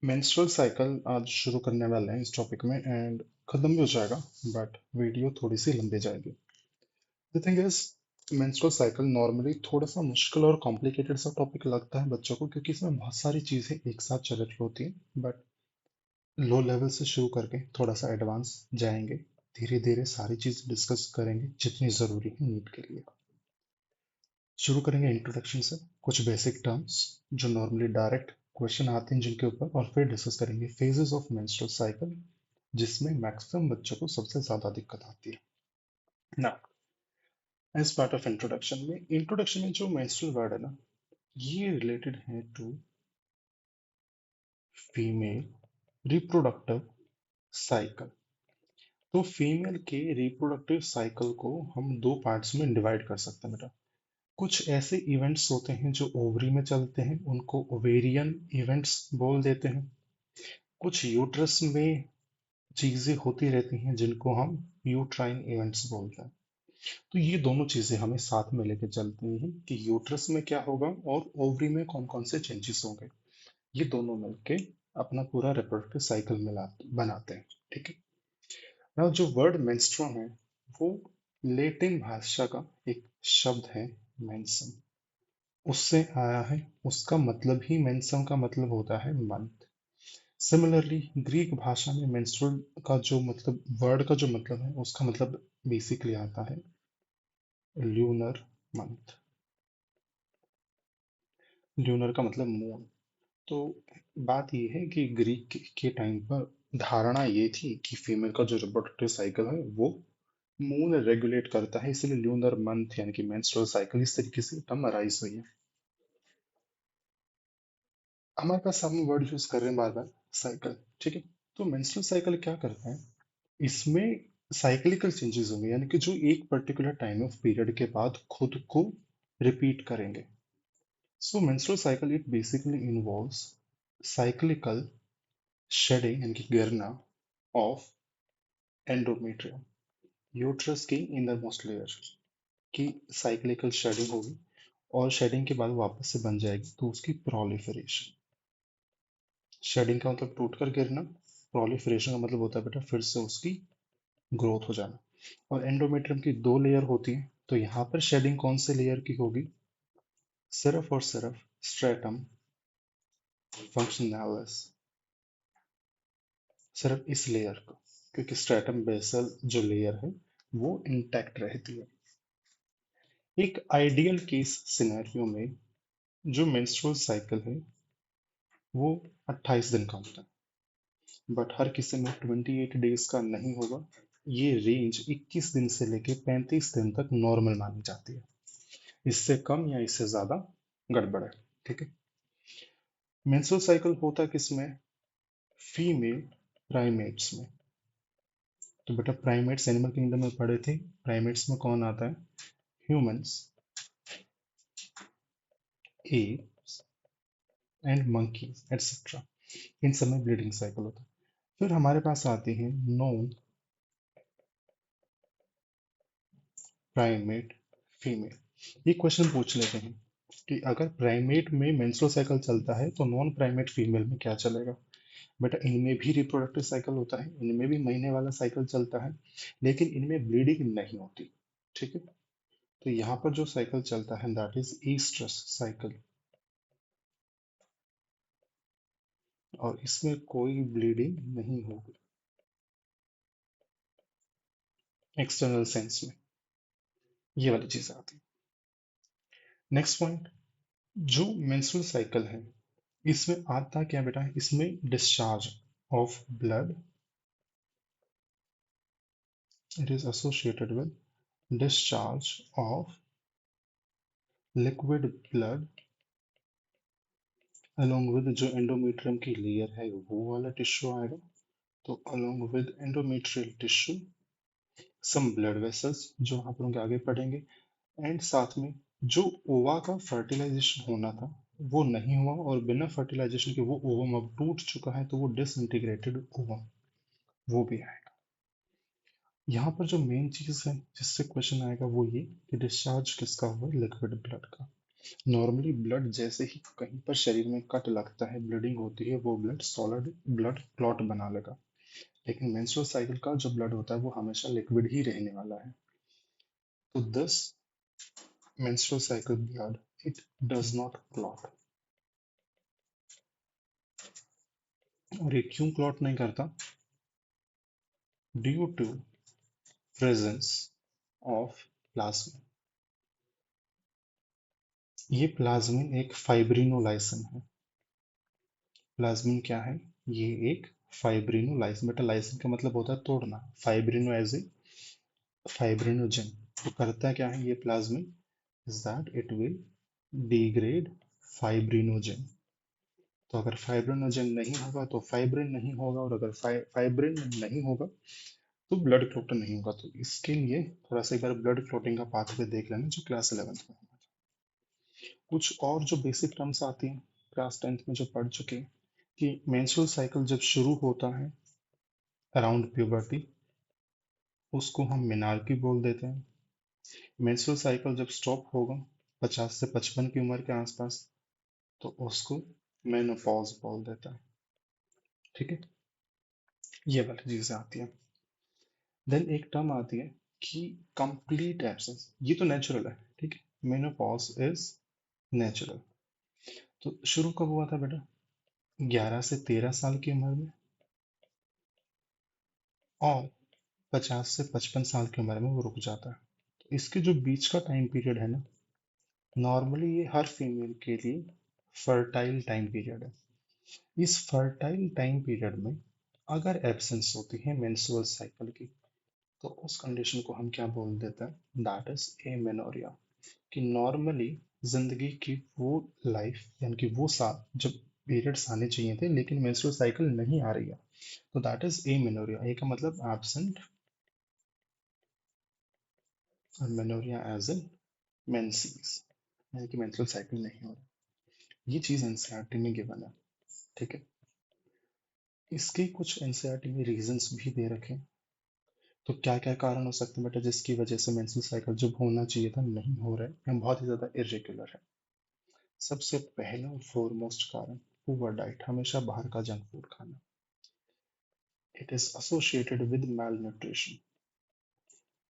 Menstrual cycle आज शुरू करने वाले हैं इस टॉपिक में एंड खत्म भी हो जाएगा बट वीडियो थोड़ी सी लंबी जाएगी। The thing is menstrual cycle normally थोड़ा सा मुश्किल और कॉम्प्लिकेटेड सा टॉपिक लगता है बच्चों को क्योंकि इसमें बहुत सारी चीजें एक साथ चल रही होती हैं बट लो लेवल से शुरू करके थोड़ा सा एडवांस जाएंगे। धीरे धीरे सारी चीज डिस्कस करेंगे जितनी जरूरी है नीट के लिए। शुरू करेंगे इंट्रोडक्शन से, कुछ बेसिक टर्म्स जो नॉर्मली डायरेक्ट क्वेश्चन आते हैं जिनके ऊपर, और फिर डिस्कस करेंगे फेजेस ऑफ मेंस्ट्रुअल साइकिल जिसमें मैक्सिमम बच्चों को सबसे ज्यादा दिक्कत आती है। ना एज पार्ट ऑफ इंट्रोडक्शन में जो मेंस्ट्रुअल वर्ड है ना, ये रिलेटेड है टू फीमेल रिप्रोडक्टिव साइकिल। तो फीमेल के रिप्रोडक्टिव साइकिल को हम दो पार्ट्स में डिवाइड कर सकते हैं बेटा। कुछ ऐसे इवेंट्स होते हैं जो ओवरी में चलते हैं, उनको ओवेरियन इवेंट्स बोल देते हैं। कुछ यूट्रस में चीजें होती रहती हैं जिनको हम यूट्राइन इवेंट्स बोलते हैं। तो ये दोनों चीजें हमें साथ में लेके चलती हैं कि यूट्रस में क्या होगा और ओवरी में कौन कौन से चेंजेस होंगे। ये दोनों मिलके अपना पूरा रिप्रोडक्टिव साइकिल मिला बनाते हैं। ठीक है। now जो वर्ड मेंस्ट्रुअम है वो लेटिन भाषा का एक शब्द है, मेंसम, उससे आया है। उसका मतलब ही, मेंसम का मतलब होता है मंथ। सिमिलरली ग्रीक भाषा में मेंस्ट्रुअल का जो मतलब, वर्ड का जो मतलब है उसका मतलब बेसिकली आता है ल्यूनर मंथ। ल्यूनर का मतलब मून। तो बात ये है कि ग्रीक के टाइम पर धारणा ये थी कि फीमेल का जो रिप्रोडक्टिव साइकिल है वो मून रेगुलेट करता है, इसलिए ल्यूनर मंथ यानी कि मेंस्ट्रुअल साइकिल इस तरीके से टर्म अराइज हुई है। हमारे पास हम वर्ड यूज कर रहे हैं बार बार, साइकिल। ठीक है। तो मेंस्ट्रुअल साइकिल क्या करता है, इसमें साइक्लिकल चेंजेस होंगे यानी कि जो एक पर्टिकुलर टाइम ऑफ पीरियड के बाद खुद को रिपीट करेंगे। So menstrual cycle it basically involves cyclical shedding यानी कि गिरना ऑफ एंडोमेट्रियम, यूट्रस की इनर मोस्ट लेयर की साइक्लिकल शेडिंग होगी, और शेडिंग के बाद वापस से बन जाएगी तो उसकी प्रोलिफरेशन। शेडिंग का मतलब टूटकर गिरना, प्रोलिफरेशन का मतलब होता है बेटा फिर से उसकी ग्रोथ हो जाना। और एंडोमेट्रियम की दो लेयर होती है, तो यहाँ पर शेडिंग कौन से लेयर की होगी, सिर्फ और सिर्फ स्ट्रेटम फंक्शनैलिस, सिर्फ इस लेयर को, क्योंकि स्ट्रेटम बेसल जो लेयर है वो इंटैक्ट रहती है। एक आइडियल केस सिनेरियो में जो मेंस्ट्रुअल साइकिल है वो 28 दिन का होता है, बट हर किसी में 28 डेज का नहीं होगा। ये रेंज 21 दिन से लेके 35 दिन तक नॉर्मल मानी जाती है, इससे कम या इससे ज्यादा गड़बड़ है। ठीक है। मेंस्ट्रुअल साइकिल होता किसमें, फीमेल प्राइमेट्स में। तो बेटा प्राइमेट्स एनिमल किंगडम में पढ़े थे, प्राइमेट्स में कौन आता है, humans, apes and monkeys etcetera. इन सब में ब्लीडिंग साइकिल होता है। फिर हमारे पास आती है नॉन प्राइमेट फीमेल। ये क्वेश्चन पूछ लेते हैं कि अगर प्राइमेट में मेंस्ट्रुअल साइकिल चलता है तो नॉन प्राइमेट फीमेल में क्या चलेगा। बेटा इनमें भी रिप्रोडक्टिव साइकिल होता है, इनमें भी महीने वाला साइकिल चलता है, लेकिन इनमें ब्लीडिंग नहीं होती। ठीक है। तो यहाँ पर जो साइकिल चलता है दैट इज ईस्ट्रस साइकिल, और इसमें कोई ब्लीडिंग नहीं होगी एक्सटर्नल सेंस में। ये वाली चीज आती है। नेक्स्ट पॉइंट, जो मेंस्ट्रुअल साइकिल है इसमें आता क्या बेटा, इसमें discharge of blood, it is associated with discharge of liquid blood along with जो एंडोमेट्रियम की लेयर है वो वाला टिश्यू आएगा। तो along with endometrial tissue some blood vessels जो वहां पर उनके आगे पढ़ेंगे, एंड साथ में जो ओवा का फर्टिलाइजेशन होना था वो नहीं हुआ, और बिना फर्टिलाइजेशन के वो ओवम अब टूट चुका है तो वो डिसइंटीग्रेटेड ओवम वो भी आएगा। यहाँ पर जो मेन चीज है जिससे क्वेश्चन आएगा वो ये कि डिस्चार्ज किसका हुआ, लिक्विड ब्लड का। नॉर्मली ब्लड जैसे ही कहीं पर शरीर में कट लगता है, ब्लीडिंग होती है, वो ब्लड सॉलिड ब्लड क्लॉट बना लेगा। लेकिन मेंस्ट्रुअल साइकिल का जो ब्लड होता है वो हमेशा लिक्विड ही रहने वाला है। तो this menstrual cycle blood, it does not clot। और ये क्यों क्लॉट नहीं करता? Due to presence of plasmin. ये प्लाज्मिन एक फाइब्रिनोलाइसिन है। प्लाज्मिन क्या है? ये एक फाइब्रिनोलाइसिन, बेटा लाइसिन का मतलब होता है तोड़ना, फाइब्रिनो एज ए फाइब्रिनोजन। तो करता क्या है ये plasmin? Is that it will degrade fibrinogen. तो अगर फाइब्रिनोजन नहीं होगा तो फाइब्रिन नहीं होगा, और अगर फाइब्रिन नहीं होगा तो ब्लड क्लॉट नहीं होगा। तो इसके लिए थोड़ा सा एक बार ब्लड क्लॉटिंग का पाथवे देख लेना जो क्लास 11th में हुआ था। कुछ और जो बेसिक टर्म्स आती हैं क्लास 10th में जो पढ़ चुके हैं, कि मेंस्ट्रुअल साइकिल जब शुरू होता है अराउंड प्यूबर्टी, उसको हम मेनार्की बोल देते हैं। मेंस्ट्रुअल साइकिल जब स्टॉप होगा 50 से 55 की उम्र के आसपास, तो उसको मेनोपॉज बोल देता है। ठीक है, ये वाली चीजें आती है। देन एक टर्म आती है कि कंप्लीट एब्सेंस, ये तो नेचुरल है, ठीक है, मेनोपॉज इज नेचुरल। तो शुरू कब हुआ था बेटा? 11 से 13 साल की उम्र में, और 50 से 55 साल की उम्र में वो रुक जाता है। तो इसके जो बीच का टाइम पीरियड है ना, नॉर्मली ये हर फीमेल के लिए फर्टाइल टाइम पीरियड है। इस फर्टाइल टाइम पीरियड में अगर एब्सेंस होती है मेंस्ट्रुअल साइकिल की, तो उस कंडीशन को हम क्या बोल देते हैं? That is amenorrhoea. कि नॉर्मली जिंदगी की वो लाइफ, यानी कि वो साल जब पीरियड्स आने चाहिए थे लेकिन मेंस्ट्रुअल साइकिल नहीं आ रही है, तो दैट इज एमेनोरिया। ए का मतलब एब्सेंट, और मेनोरिया एज इन मेंसेस, यानी कि मेंस्ट्रुअल साइकिल नहीं हो रहा। ये चीज एनसीईआरटी में गिवन है। ठीक है, इसके कुछ एनसीईआरटी में रीजंस भी दे रखे हैं। तो क्या क्या कारण हो सकते हैं बेटा जिसकी वजह से मेंस्ट्रुअल साइकिल जो होना चाहिए था नहीं हो रहा है, या बहुत ही ज्यादा इरेगुलर है? सबसे पहला और फोरमोस्ट कारण पुअर डाइट, हमेशा बाहर का जंक फूड खाना। It is associated with malnutrition,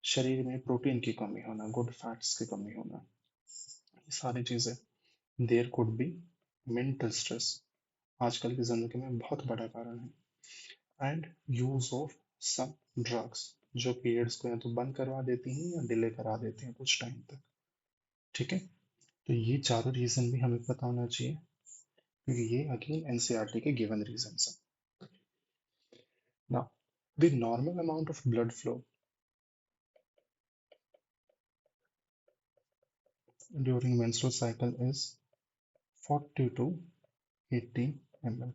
शरीर में प्रोटीन की कमी होना, गुड फैट्स की कमी होना, ये सारी चीजें। There could be mental stress, आजकल की जिंदगी में बहुत बड़ा कारण है। And use of some drugs, जो पीरियड्स को या तो बंद करवा देती हैं या डिले करा देती हैं कुछ टाइम तक। ठीक है, तो ये चारों रीजन भी हमें पता होना चाहिए, क्योंकि ये अगेन एनसीईआरटी के गिवन रीजन है। Now the normal amount of blood flow during menstrual cycle is 40 to 80 ml।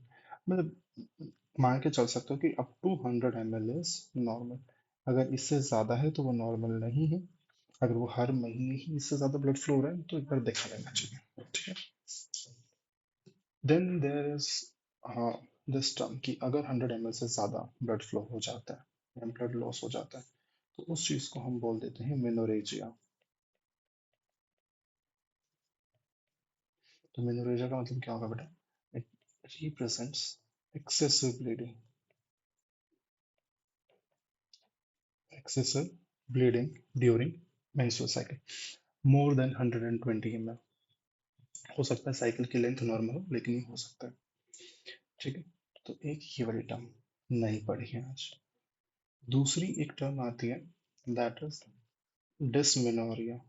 मतलब मान के चल सकते हो कि up to 100 ml is normal. अगर इससे ज़्यादा है तो वो नॉर्मल नहीं है। अगर वो हर महीने ही इससे ज़्यादा ब्लड फ्लो हो रहा है तो एक बार देखा लेना चाहिए। ठीक है, देन देयर इज, हाँ, दिस टर्म कि अगर 100 ml से ज़्यादा ब्लड फ्लो हो जाता है या ब्लड लॉस हो जाता है, तो उस चीज़ को हम बोल देते हैं मेनोरेजिया। तो मेनोरेजिया का मतलब क्या होगा बेटा? It represents excessive bleeding, excessive bleeding during menstrual cycle, more than 120 ml। हो सकता है साइकिल की लेंथ नॉर्मल हो लेकिन ये हो सकता है। ठीक है, तो एक ये वाली टर्म नहीं पढ़ी है आज। दूसरी एक टर्म आती है, दैट इज डिसमेनोरिया।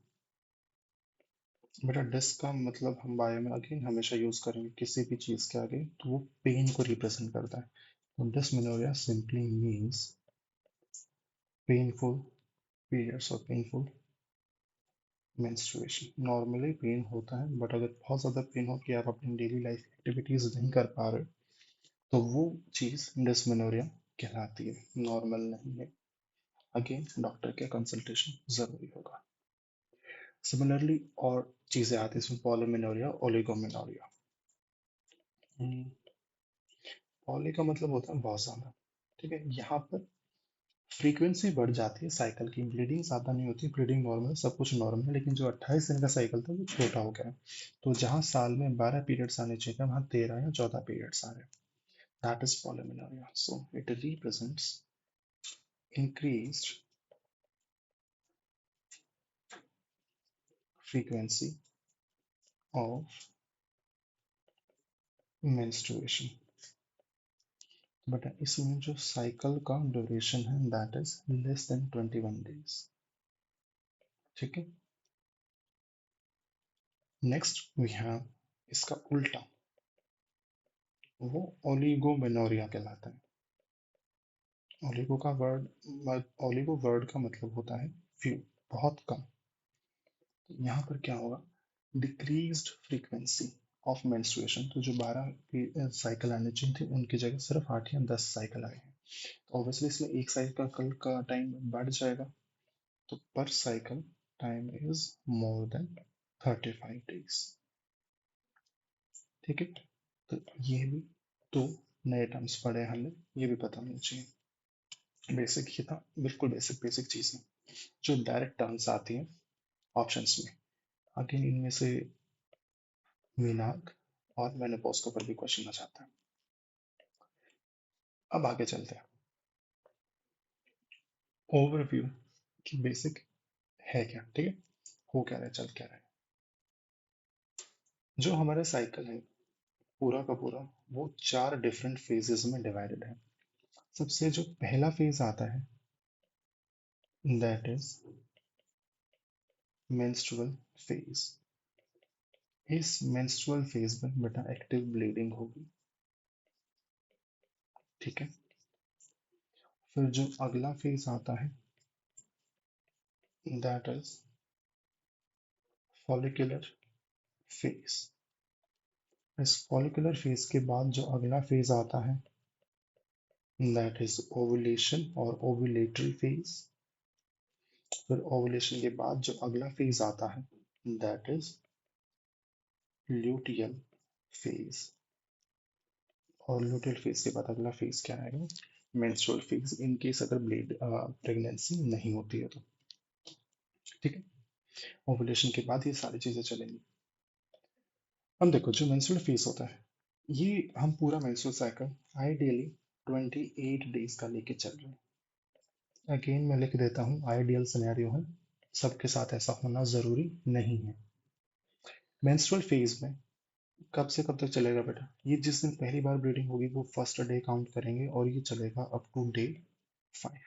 बेटा डिस का मतलब हम बायो में अगेन हमेशा यूज करेंगे किसी भी चीज के आगे, तो वो पेन को रिप्रेजेंट करता है। तो dysmenorrhoea simply means painful periods और पेनफुल मेंस्ट्रुएशन। नॉर्मली पेन होता है, बट अगर बहुत ज़्यादा पेन हो कि आप अपनी डेली लाइफ एक्टिविटीज़ नहीं कर पा रहे, तो वो चीज़ डिस्मेनोरिया कहलाती है, नॉर्मल नहीं है। अगेन डॉक्टर के कंसल्टेशन ज़रूरी होगा। सिमिलरली और चीज़ें आती हैं इसमें, पॉलीमेनोरिया, ओलिगोमेनोरिया। पॉली का मतलब होता है बहुत ज़्यादा। ठीक है, यहाँ पर फ्रीक्वेंसी बढ़ जाती है साइकिल की, ब्लीडिंग ज़्यादा नहीं होती, ब्लीडिंग नॉर्मल, सब कुछ नॉर्मल है, लेकिन जो 28 दिन का साइकिल था वो छोटा हो गया है। तो जहाँ साल में 12 पीरियड्स आने चाहिए वहाँ 13 या 14 पीरियड्स आ रहे हैं। That is polymenorrhea. So it represents increased frequency of menstruation. But इसमें जो साइकिल का ड्यूरेशन है that is less than 21 days। ठीक है। नेक्स्ट वी हैव इसका उल्टा, वो ओलिगोमेनोरिया कहलाता है। ओलिगो का वर्ड, ओलिगो वर्ड का मतलब होता है फ्यू, बहुत कम। तो यहाँ पर क्या होगा, डिक्रीज्ड फ्रीक्वेंसी ऑफ मेंस्ट्रुएशन। तो जो 12 साइकिल आने चाहिए थे उनकी जगह सिर्फ 8 या 10 साइकिल आए हैं। तो ऑब्वियसली इसमें एक साइकिल का टाइम बढ़ जाएगा, तो पर cycle time is more than 35 days। ठीक है। तो ये भी दो नए टर्म्स पढ़े हमें, ये भी पता होना चाहिए। बेसिक ही था, बिल्कुल बेसिक बेसिक चीजें जो डायरेक्ट टर्म्स आती हैं ऑप्शंस में। अगेन इनमें से मीनाक और मेनोपॉज के ऊपर भी क्वेश्चन आ जाता है। अब आगे चलते हैं, ओवरव्यू की बेसिक है क्या, ठीक है, हो क्या रहा है, चल क्या रहा है। जो हमारा साइकिल है पूरा का पूरा, वो 4 डिफरेंट फेजेस में डिवाइडेड है। सबसे जो पहला फेज आता है दैट इज मेंस्ट्रुअल फेज। इस मेंस्ट्रुअल फेज में बेटा एक्टिव ब्लीडिंग होगी। ठीक है। फिर जो अगला फेज आता है दैट इज फॉलिकुलर फेज। इस फॉलिकुलर फेज के बाद जो अगला फेज आता है दैट इज ओवुलेशन और ओवुलेटरी फेज। फिर ओवुलेशन के बाद जो अगला फेज आता है दैट इज ल्यूटियल फेज। और ल्यूटियल फेज के बाद अगला फेज क्या आएगा, मेंस्ट्रुअल फेज, इन केस अगर ब्लीड प्रेगनेंसी नहीं होती है तो। ठीक है। ओवुलेशन के बाद ये सारी चीजें चलेंगी। अब देखो जो मेंस्ट्रुअल फेज होता है, ये हम पूरा मेंस्ट्रुअल साइकिल आइडियली 28 days का लेके चल रहे हैं। अगेन मैं लिख देता हूँ, आइडियल सिनेरियो है, सबके साथ ऐसा होना जरूरी नहीं है। मेंस्ट्रुअल फेज में कब से कब तक चलेगा बेटा, ये जिस दिन पहली बार ब्लीडिंग होगी वो फर्स्ट डे काउंट करेंगे और ये चलेगा अप टू डे 5।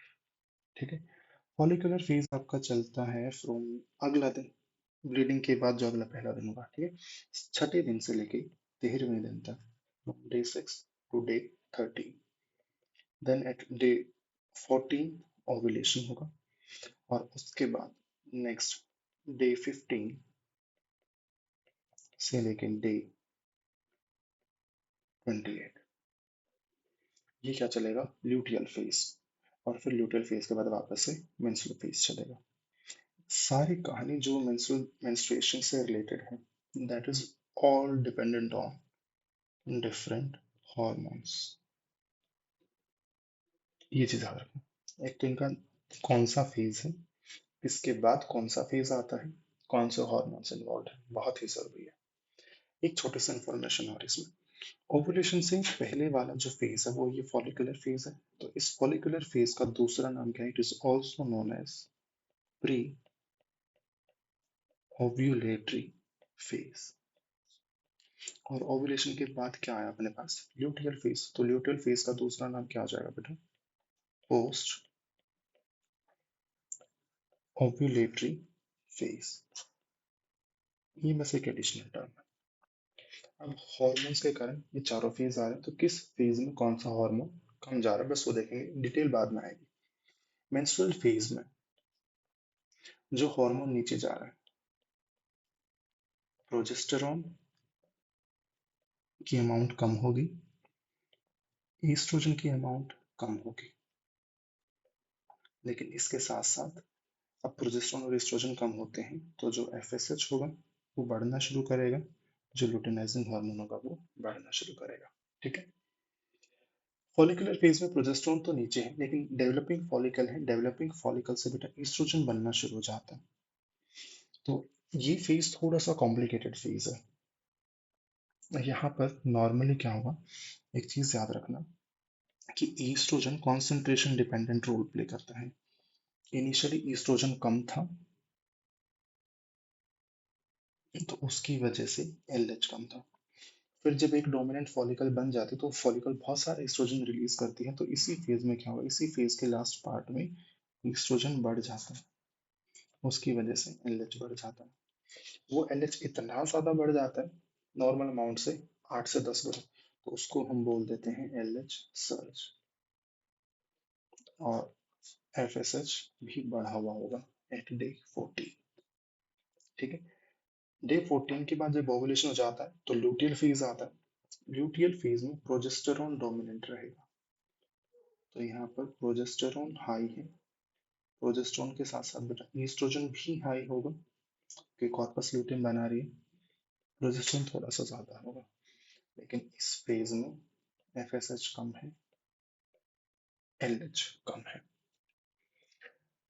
ठीक है। फॉलिकुलर फेज आपका चलता है फ्रॉम अगला दिन, ब्लीडिंग के बाद जो अगला पहला दिन होगा, ठीक है, छठे दिन से लेके 13वें दिन तक, day 6 to day 13। Then at day 14 ovulation होगा, और उसके बाद नेक्स्ट डे 15 से लेके डे 28, ये क्या चलेगा, ल्यूटियल फेज। और फिर ल्यूटियल फेज के बाद वापस से मेंस्ट्रुअल फेज चलेगा। सारी कहानी जो मेंस्ट्रुएशन से रिलेटेड है that is all dependent on different hormones. ये चीज याद रखना, एक तो इनका कौन सा फेज है, इसके बाद कौन सा फेज आता है, कौन से हॉर्मोन्स इन्वॉल्व है, बहुत ही जरूरी है। एक छोटी सी इंफॉर्मेशन और इसमें, ओवुलेशन से पहले वाला जो फेज है वो ये फॉलिकुलर फेज है। तो इस फॉलिकुलर फेज का दूसरा नाम क्या है, it is also known as pre ovulatory phase. और ओवुलेशन के बाद क्या आया अपने पास, ल्यूटियल फेज। तो ल्यूटियल फेज का दूसरा नाम क्या हो जाएगा बेटा, पोस्ट ओव्यूलेटरी फेज। ये बस एक एडिशनल टर्म है। अब हॉर्मोन्स के कारण ये चारों फेज आ रहे हैं, तो किस फेज में कौन सा हार्मोन कम जा रहा है बस वो देखेंगे, डिटेल बाद में आएगी। मेंस्ट्रुअल फेज में जो हार्मोन नीचे जा रहा है, प्रोजेस्टेरॉन की अमाउंट कम होगी, ईस्ट्रोजन की अमाउंट कम होगी। लेकिन इसके साथ साथ अब प्रोजेस्टेरॉन और एस्ट्रोजन कम होते हैं तो जो एफएसएच होगा वो बढ़ना शुरू करेगा, जो लुटेनाइजिंग हार्मोन होगा वो बढ़ना शुरू करेगा। ठीक है। फॉलिकुलर फेज में प्रोजेस्टेरोन तो नीचे है, लेकिन डेवलपिंग फॉलिकल है, डेवलपिंग फॉलिकल से बेटा ईस्ट्रोजन बनना शुरू हो जाता है। तो ये फेज थोड़ा सा कॉम्प्लिकेटेड फेज है। यहाँ पर नॉर्मली क्या होगा, एक चीज याद रखना कि oestrogen concentration dependent role play करता है। इनिशियली ईस्ट्रोजन कम था, तो उसकी वजह से एलएच कम था। फिर जब एक डोमिनेंट फॉलिकल बन जाती है तो फॉलिकल बहुत सारा एस्ट्रोजन रिलीज करती है, तो इसी फेज में क्या होगा, इसी फेज के लास्ट पार्ट में एस्ट्रोजन बढ़ जाता है, उसकी वजह से एलएच बढ़ जाता है। वो एलएच इतना ज्यादा बढ़ जाता है नॉर्मल अमाउंट से, 8 से 10 गुना, तो उसको हम बोल देते हैं एलएच सर्ज। और एफएसएच भी बढ़ा हुआ होगा एट डे 14। ठीक है। डे 14 के बाद जब ओवुलेशन हो जाता है तो लूटियल फेज आता है। लूटियल फेज में प्रोजेस्टेरॉन डोमिनेंट रहेगा, तो यहाँ पर प्रोजेस्टेरॉन हाई है। प्रोजेस्टेरॉन के साथ साथ बेटा ईस्ट्रोजन भी हाई होगा, कि कॉर्पस ल्यूटेम बना रही है। प्रोजेस्टेरॉन थोड़ा सा ज्यादा होगा, लेकिन इस फेज में एफएसएच कम है, एलएच कम है।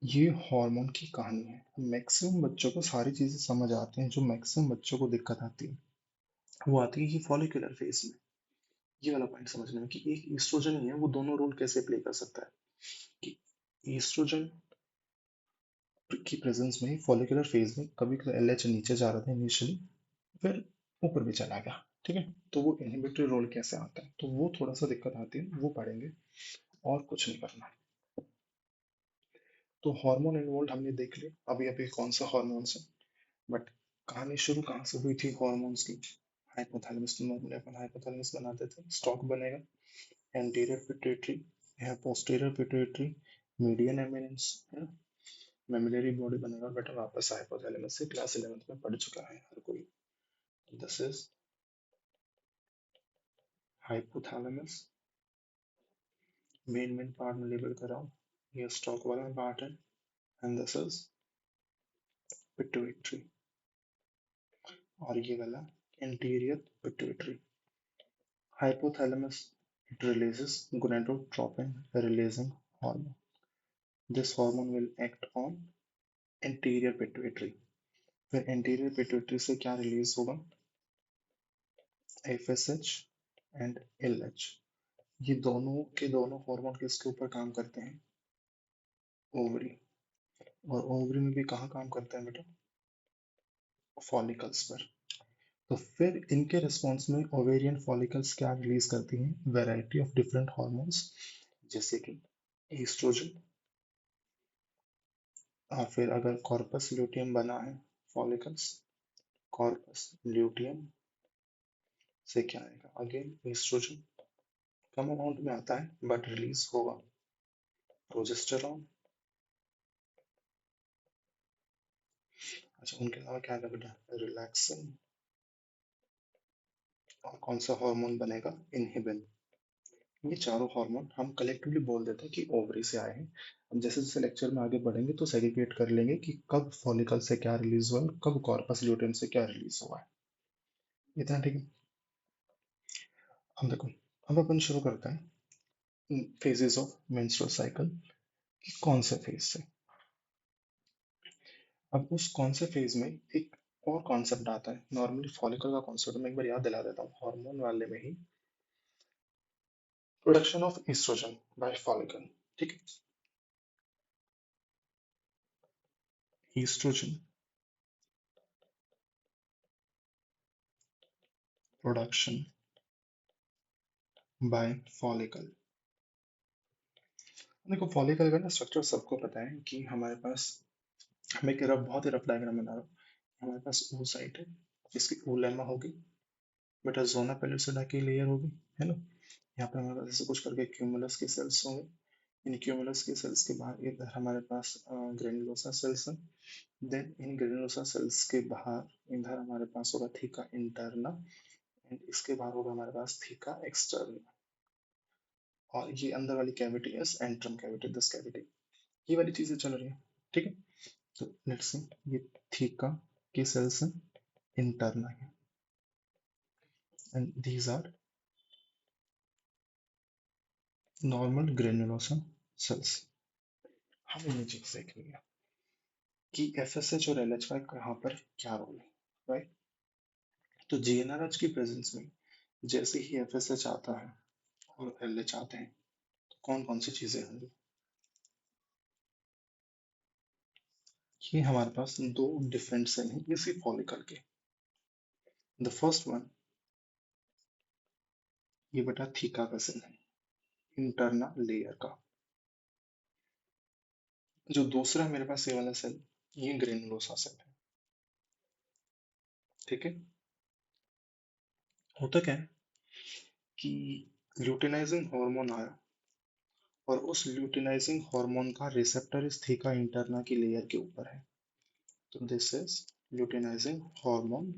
ये हार्मोन की कहानी है। मैक्सिमम बच्चों को सारी चीजें समझ आती हैं, जो मैक्सिमम बच्चों को दिक्कत आती है वो आती है ये फॉलिकुलर फेज में। ये वाला पॉइंट समझने में कि एक ईस्ट्रोजन ही है, वो दोनों रोल कैसे प्ले कर सकता है, कि ईस्ट्रोजन की प्रेजेंस में फॉलिकुलर फेज में कभी कभी एलएच नीचे जा रहा था इनिशियली, फिर ऊपर भी चला गया। ठीक है, तो वो इनहिबिटरी रोल कैसे आता है, तो वो थोड़ा सा दिक्कत आती है, वो पढ़ेंगे, और कुछ नहीं करना। तो हार्मोन इन्वॉल्व हमने देख लिया, अभी अभी कौन सा हार्मोन है, बट कहानी शुरू कहाँ से हुई थी हॉर्मोन्स की। हाइपोथैलेमस, तो नॉर्मली अपन हाइपोथैलेमस बनाते थे, स्टॉक बनेगा, एंटीरियर पिट्यूटरी, यह पोस्टीरियर पिट्यूटरी, मीडियन एमिनेंस है ना, मेमिलरी बॉडी बनेगा। बेटा वापस हाइपोथैलेमस से क्लास 11th में पढ़ चुका है हर कोई। This is hypothalamus, main part में लेबल कराओ, ये स्टॉक वाला पार्ट है, एंड दिस इज पिट्यूटरी, और ये वाला anterior pituitary. Hypothalamus, it releases gonadotropin releasing hormone. This hormone will act on anterior pituitary. फिर anterior pituitary से क्या रिलीज होगा, FSH एंड LH। ये दोनों के दोनों हार्मोन किसके ऊपर काम करते हैं, ओवरी। और ओवरी में भी कहाँ काम करता है बेटा, फॉलिकल्स पर। तो फिर इनके रिस्पॉन्स में ओवेरियन फॉलिकल्स क्या रिलीज करती हैं, वैरायटी ऑफ डिफरेंट हार्मोन्स, जैसे कि एस्ट्रोजन। और फिर अगर कॉर्पस ल्यूटियम बना है, फॉलिकल्स, कॉर्पस ल्यूटियम से क्या आएगा, अगेन एस्ट्रोजन, कम अमाउंट में आता है बट रिलीज होगा प्रोजेस्टेरॉन। अच्छा, उनके अलावा क्या आएगा बेटा, रिलैक्सिन, और कौन सा हार्मोन बनेगा, इनहिबिन। ये चारों हार्मोन हम कलेक्टिवली बोल देते हैं कि ओवरी से आए हैं। अब जैसे जैसे लेक्चर में आगे बढ़ेंगे तो सेग्रीगेट कर लेंगे कि कब फॉलिकल से क्या रिलीज हुआ है और कब कॉर्पस ल्यूटियम से क्या रिलीज हुआ है। इतना ठीक है। अब देखो, अब अपन शुरू करते हैं फेजेस ऑफ मेंस्ट्रुअल साइकिल, कि कौन से फेज से। अब उस कौन से फेज में एक और कॉन्सेप्ट आता है, नॉर्मली फॉलिकल का कॉन्सेप्ट मैं एक बार याद दिला देता हूँ, हार्मोन वाले में ही, production of estrogen by follicle. ठीक है, एस्ट्रोजन प्रोडक्शन बाय फॉलिकल। देखो फॉलिकल का ना स्ट्रक्चर सबको पता है कि हमारे पास, मैं एक रफ, बहुत ही रफ डायग्राम बना रहा हूँ। हमारे पास ओ साइट है, इसकी ओ लेमा होगी, बेटा जोना पेलिसोडा की लेयर होगी, है ना। यहाँ पे हमारे पास ऐसे कुछ करके क्यूमुलस के सेल्स होंगे। इन क्यूमुलस के सेल्स के बाहर इधर हमारे पास ग्रेनुलोसा सेल्स हैं। देन इन ग्रेनुलोसा सेल्स के बाहर इधर हमारे पास होगा थीका इंटरना, एंड इसके बाहर होगा हमारे पास थीका एक्सटर्ना। और ये अंदर वाली कैविटी है एंट्रम कैविटी, दिस कैविटी, ये वाली चीजें चल रही है। ठीक है, तो लेट्स सी, ये थीका की सेल्स हैं, इंटरना है, and these are normal granulosa cells. हम इमेजिंग देखेंगे कि एफएसएच और एलएच का यहाँ पर क्या रोल है, राइट। तो जीएनआरएच की प्रेजेंस में जैसे ही एफएसएच आता है और एलएच आते हैं, तो कौन कौन सी चीजें होंगी। ये हमारे पास दो डिफरेंट सेल हैं इसी फॉलिकल के। द फर्स्ट वन, ये बेटा थीका का सेल है, इंटरनल लेयर का। जो दूसरा है मेरे पास ये वाला सेल, ये ग्रेनुलोसा सेल है। ठीक है। होता क्या है कि ल्यूटिनाइजिंग हार्मोन आया और उस ल्यूटिनाइजिंग हार्मोन का रिसेप्टर इस थीका इंटरना की लेयर के ऊपर है। तो this is luteinizing hormone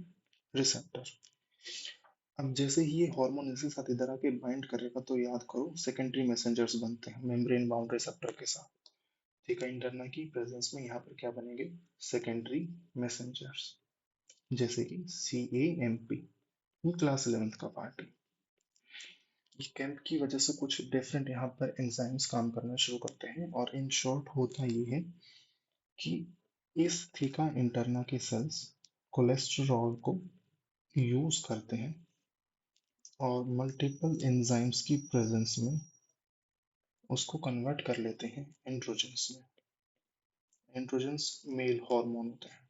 receptor. अब जैसे ही ये हार्मोन इसके साथ इधर आके बाइंड करेगा तो याद करो सेकेंडरी मैसेंजर्स बनते हैं मेम्ब्रेन बाउंड रिसेप्टर के साथ। थीका इंटरना की प्रेजेंस में यहाँ पर क्या बनेंगे, सेकेंडरी मैसेंजर्स, जैसे कि सी ए एम पी। ये क्लास 11th का पार्ट है। ये कैंप की वजह से कुछ डिफरेंट यहाँ पर एंजाइम्स काम करना शुरू करते हैं और इन शॉर्ट होता ये है कि इस थीका इंटरना के सेल्स कोलेस्टेरॉल को यूज करते हैं और मल्टीपल एंजाइम्स की प्रेजेंस में उसको कन्वर्ट कर लेते हैं एंड्रोजन्स में। एंड्रोजन्स मेल हार्मोन होते हैं।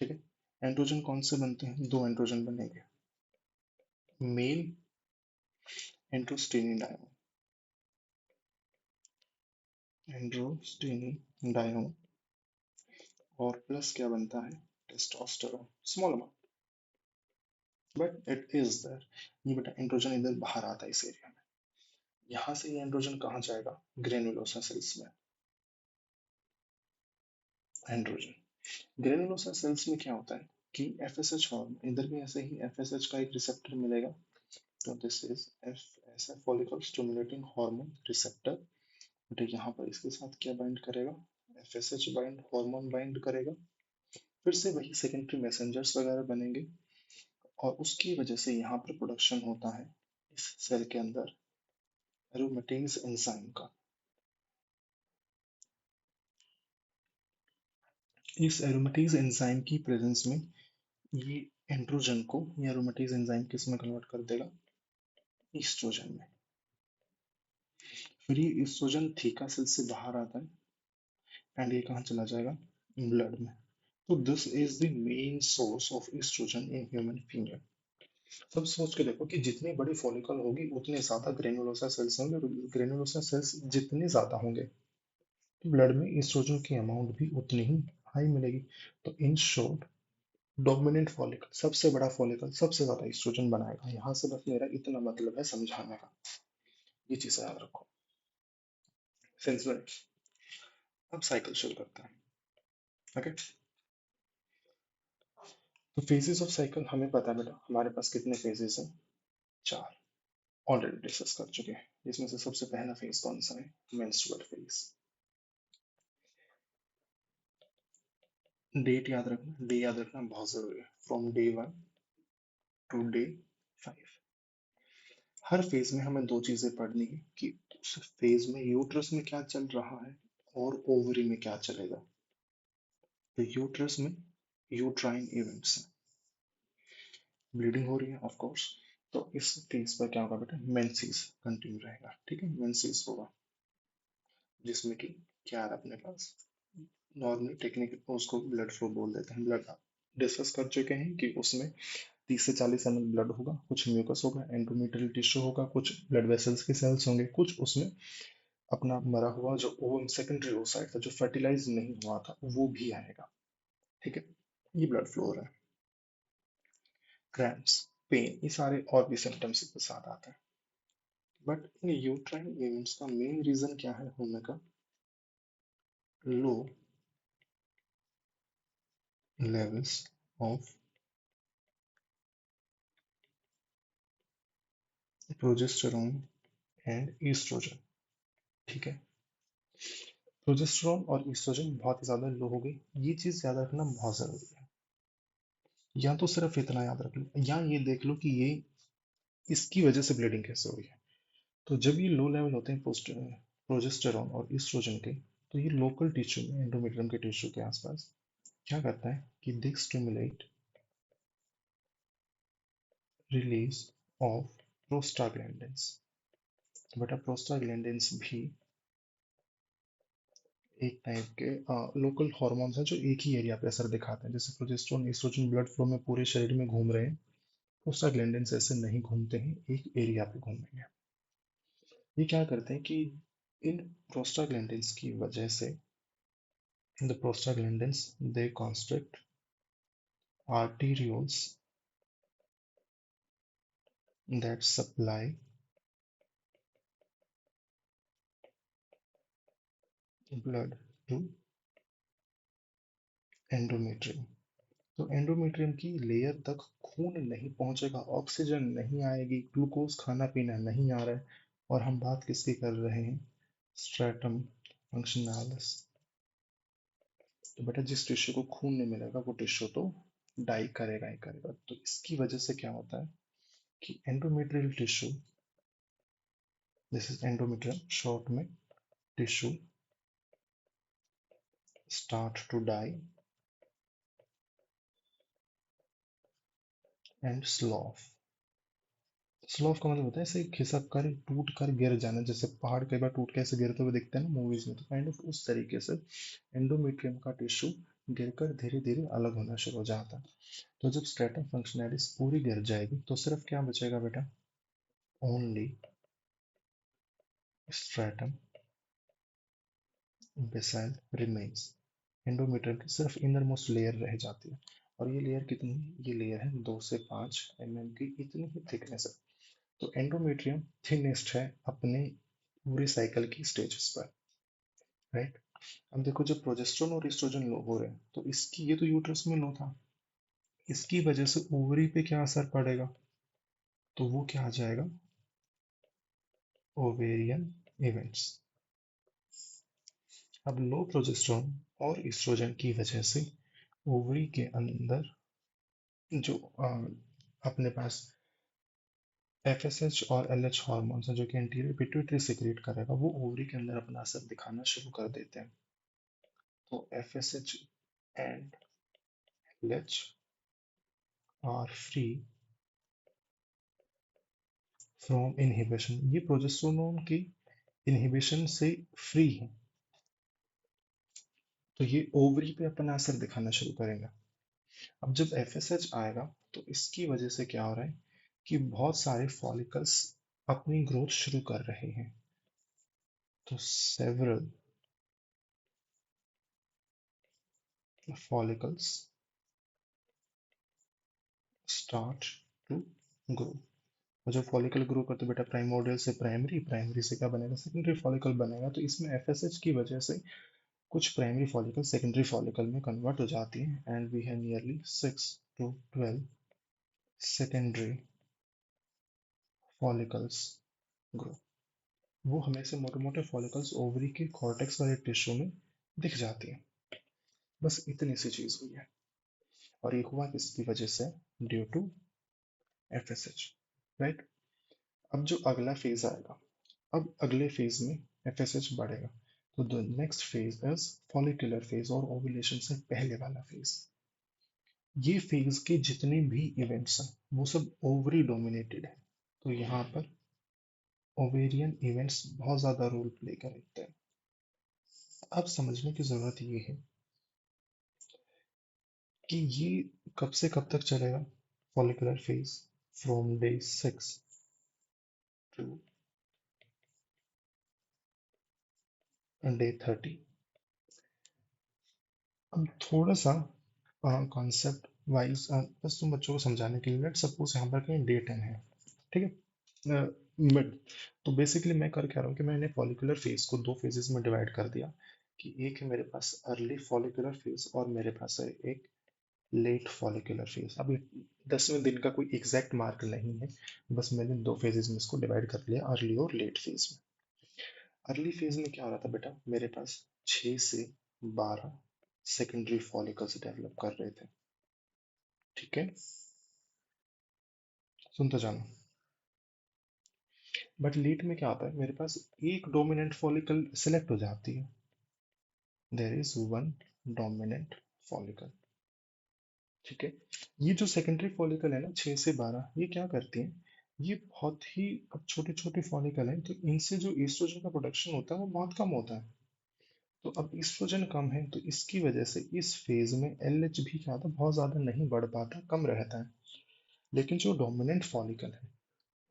ठीक है। एंड्रोजन कौन से बनते हैं, दो एंड्रोजन बनेंगे, मेल एंड्रोस्टेनिडाइन, एंड्रोस्टेनिडाइन, और प्लस क्या बनता है, testosterone, small amount, but it is there. ये बेटा एंड्रोजन इधर बाहर आता है इस एरिया में। यहाँ से ये एंड्रोजन कहाँ जाएगा, ग्रेनुलोसा सेल्स में। एंड्रोजन ग्रेनुलोसा सेल्स में क्या होता है कि एफएसएच हार्मोन, इधर भी ऐसे ही एफएसएच का एक रिसेप्टर मिलेगा। तो this is FSH follicle stimulating hormone receptor. But यहाँ पर इसके साथ क्या बाइंड करेगा, एफएसएच बाइंड हार्मोन बाइंड करेगा। फिर से वही सेकेंडरी मैसेंजर्स वगैरह बनेंगे और उसकी वजह से यहाँ पर प्रोडक्शन होता है इस सेल के अंदर एरोमेटेज एंजाइम का। इस एरोमेटेज एंजाइम की प्रेजेंस में ये एंड्रोजन को ये एरोमेटेज एंजाइम किस में कन्वर्ट कर देगा, ईस्ट्रोजन में। फिर ये ईस्ट्रोजन थीका सेल से बाहर आता है एंड ये कहाँ चला जाएगा, ब्लड में। तो this is the main source of oestrogen in human female. सब सोच के देखो कि जितनी बड़ी फॉलिकल होगी उतने ज्यादा ग्रेनुलोसा सेल्स होंगे और ग्रेनुलोसा सेल्स जितने ज्यादा होंगे तो ब्लड में ईस्ट्रोजन की अमाउंट भी उतनी ही हाई मिलेगी। तो इन शॉर्ट डोमिनेंट फॉलिकल, सबसे बड़ा फॉलिकल सबसे ज्यादा ईस्ट्रोजन बनाएगा। यहाँ से बस मेरा इतना मतलब है समझाने का, ये चीज याद रखो। सेंस में। अब साइकिल शुरू करते हैं। ओके। तो फेजेस ऑफ साइकिल हमें पता है बेटा, हमारे पास कितने फेजेस हैं, चार, ऑलरेडी डिस्कस कर चुके हैं। जिसमें से सबसे पहला फेज कौन सा है, मेंस्ट्रुअल फेज। डेट याद रखना, डे याद रखना बहुत जरूरी है, फ्रॉम डे 1 टू डे 5। हर फेज में हमें दो चीजें पढ़नी है कि उस फेज में यूट्रस में क्या चल रहा है और ओवरी में क्या चलेगा। तो यूट्रस में यूट्राइन इवेंट्स, ब्लीडिंग हो रही है ऑफ कोर्स। तो इस फेज पर क्या होगा बेटा, मेंसेस कंटिन्यू रहेगा। ठीक है, मेंसेस होगा जिसमें कि क्या है अपने पास, नॉर्मली टेक्निक उसको ब्लड फ्लो बोल देते हैं। ब्लड डिस्कस कर चुके हैं कि उसमें 30 से 40 ml ब्लड होगा, कुछ म्यूकस होगा, एंडोमेट्रियल टिश्यू होगा, कुछ ब्लड वेसल्स के सेल्स होंगे, कुछ उसमें अपना मरा हुआ जो ओवम सेकेंडरी ओसाइट था जो फर्टिलाइज नहीं हुआ था वो भी आएगा। ठीक है, ये ब्लड फ्लो हो रहा है। क्रैम्प्स, पेन, ये सारे और भी सिम्टम्स के साथ आते हैं। बट इन यूट्राइन इवेंट्स का मेन रीजन क्या है होने का, low levels of progesterone and oestrogen. ठीक है, प्रोजेस्टेरोन और ईस्ट्रोजन बहुत ही ज्यादा लो हो गई, ये चीज याद रखना बहुत जरूरी है। या तो सिर्फ इतना याद रख लो या ये देख लो कि ये इसकी वजह से ब्लीडिंग कैसे हुई है। तो जब ये लो लेवल होते हैं प्रोजेस्टेरॉन और ईस्ट्रोजन के, तो ये लोकल टिश्यू में, एंडोमेट्रियम के टिश्यू के आसपास क्या करता है कि दे स्टिमुलेट रिलीज ऑफ प्रोस्टाग्लैंडिन्स। तो बेटा प्रोस्टाग्लैंडिन्स भी एक टाइप के लोकल हार्मोन्स हैं जो एक ही एरिया पे असर दिखाते हैं। जैसे प्रोजेस्टेरोन ईस्ट्रोजन ब्लड फ्लो में पूरे शरीर में घूम रहे हैं, प्रोस्टाग्लैंडिन्स ऐसे नहीं घूमते हैं, एक एरिया पे घूमेंगे। ये क्या करते हैं कि इन प्रोस्टाग्लैंडिन्स की वजह से the prostaglandins they constrict arterioles that supply blood to endometrium। तो एंडोमेट्रियम की लेयर तक खून नहीं पहुंचेगा, ऑक्सीजन नहीं आएगी, ग्लूकोज खाना पीना नहीं आ रहा है। और हम बात किसकी कर रहे हैं? स्ट्रेटम फंक्शनैलिस। तो बेटा जिस टिश्यू को खून नहीं मिलेगा वो टिश्यू तो डाई करेगा ही करेगा। तो इसकी वजह से क्या होता है कि endometrial tissue, this is endometrium short में, tissue start to die and slough. Slough off का मतलब होता है ऐसे खिसक कर टूट कर गिर जाना, जैसे पहाड़ कई बार टूट के ऐसे गिरते हुए दिखते हैं ना मूवीज में, तो काइंड ऑफ उस तरीके से एंडोमेट्रियम का टिश्यू गिरकर धीरे धीरे अलग होना शुरू हो जाता है। तो जब स्ट्रेटम फंक्शनैलिस पूरी गिर जाएगी तो सिर्फ क्या बचेगा बेटा? Only stratum basale remains. Endometrium की सिर्फ इनर मोस्ट लेयर रह जाती है। और ये लेयर कितनी है? ये लेयर है 2 से 5 mm की, इतनी ही थिकनेस है। तो एंडोमेट्रियम थिनेस्ट है अपने पूरे साइकिल की स्टेजेस पर, राइट। अब देखो जब प्रोजेस्टेरोन और एस्ट्रोजन लो हो रहे हैं तो इसकी, ये तो यूट्रस में लो था, इसकी वजह से ओवरी पे क्या असर पड़ेगा? तो वो क्या आ जाएगा? Ovarian events. अब लो प्रोजेस्टेरोन और एस्ट्रोजन की वजह से ओवरी के अंदर जो अपने पास एफएसएच और एलएच हार्मोन्स हैं जो कि एंटीरियर पिट्यूटरी सेक्रेट करेगा, वो ओवरी के अंदर अपना असर दिखाना शुरू कर देते हैं। तो FSH and LH are free from inhibition. ये प्रोजेस्टेरोन की इनहिबिशन से फ्री है, तो ये ओवरी पे अपना असर दिखाना शुरू करेगा। अब जब एफएसएच आएगा तो इसकी वजह से क्या हो रहा है कि बहुत सारे फॉलिकल्स अपनी ग्रोथ शुरू कर रहे हैं। तो several follicles start to grow. और जब फॉलिकल ग्रो करते बेटा प्राइमोर्डियल से प्राइमरी, प्राइमरी से क्या बनेगा? सेकेंडरी फॉलिकल बनेगा। तो इसमें एफएसएच की वजह से कुछ प्राइमरी फॉलिकल सेकेंडरी फॉलिकल में कन्वर्ट हो जाती है and we have nearly 6 to 12 secondary follicles grow. वो हमें से मोटे मोटे फॉलिकल्स ओवरी के कॉर्टेक्स वाले टिश्यू में दिख जाती है। बस इतनी सी चीज हुई है। और ये हुआ किसकी वजह से? Due to FSH, right. अब जो अगला फेज आएगा, अब अगले फेज में एफएसएच बढ़ेगा। तो the next phase is follicular phase, और ओव्यूलेशन से पहले वाला फेज। ये फेज के जितने भी इवेंट्स हैं वो सब ओवरी डोमिनेटेड है। तो यहाँ पर ओवेरियन इवेंट्स बहुत ज्यादा रोल प्ले करते हैं। अब समझने की जरूरत ये है कि ये कब से कब तक चलेगा? Follicular phase from day 6 to day 30। अब थोड़ा सा कॉन्सेप्ट वाइज बस तुम बच्चों को समझाने के लिए, लेट सपोज यहाँ पर कहीं डे 10 है, ठीक है, मिड। तो बेसिकली मैं कर क्या रहा हूँ कि मैंने फॉलिकुलर फेज को दो फेजेस में डिवाइड कर दिया, कि एक है मेरे पास अर्ली फॉलिकुलर फेज और मेरे पास है एक लेट फॉलिकुलर फेज। अभी 10वें दिन का कोई एग्जैक्ट मार्क नहीं है, बस मैंने दो फेजेस में इसको डिवाइड कर लिया, अर्ली और लेट फेज में। अर्ली फेज में क्या हो रहा था बेटा? मेरे पास 6 से 12 सेकेंडरी फॉलिकल्स डेवलप कर रहे थे, ठीक है। सुनते जाना। बट लेट में क्या होता है, मेरे पास एक डोमिनेंट फॉलिकल सिलेक्ट हो जाती है, there is one dominant follicle. ठीक है। ये जो सेकेंडरी फॉलिकल है ना, 6 से 12, ये क्या करती हैं, ये बहुत ही, अब छोटे छोटे फॉलिकल हैं तो इनसे जो ईस्ट्रोजन का प्रोडक्शन होता है वो बहुत कम होता है। तो अब ईस्ट्रोजन कम है तो इसकी वजह से इस फेज में एलएच भी क्या होता है, बहुत ज्यादा नहीं बढ़ पाता, कम रहता है। लेकिन जो डोमिनेंट फॉलिकल है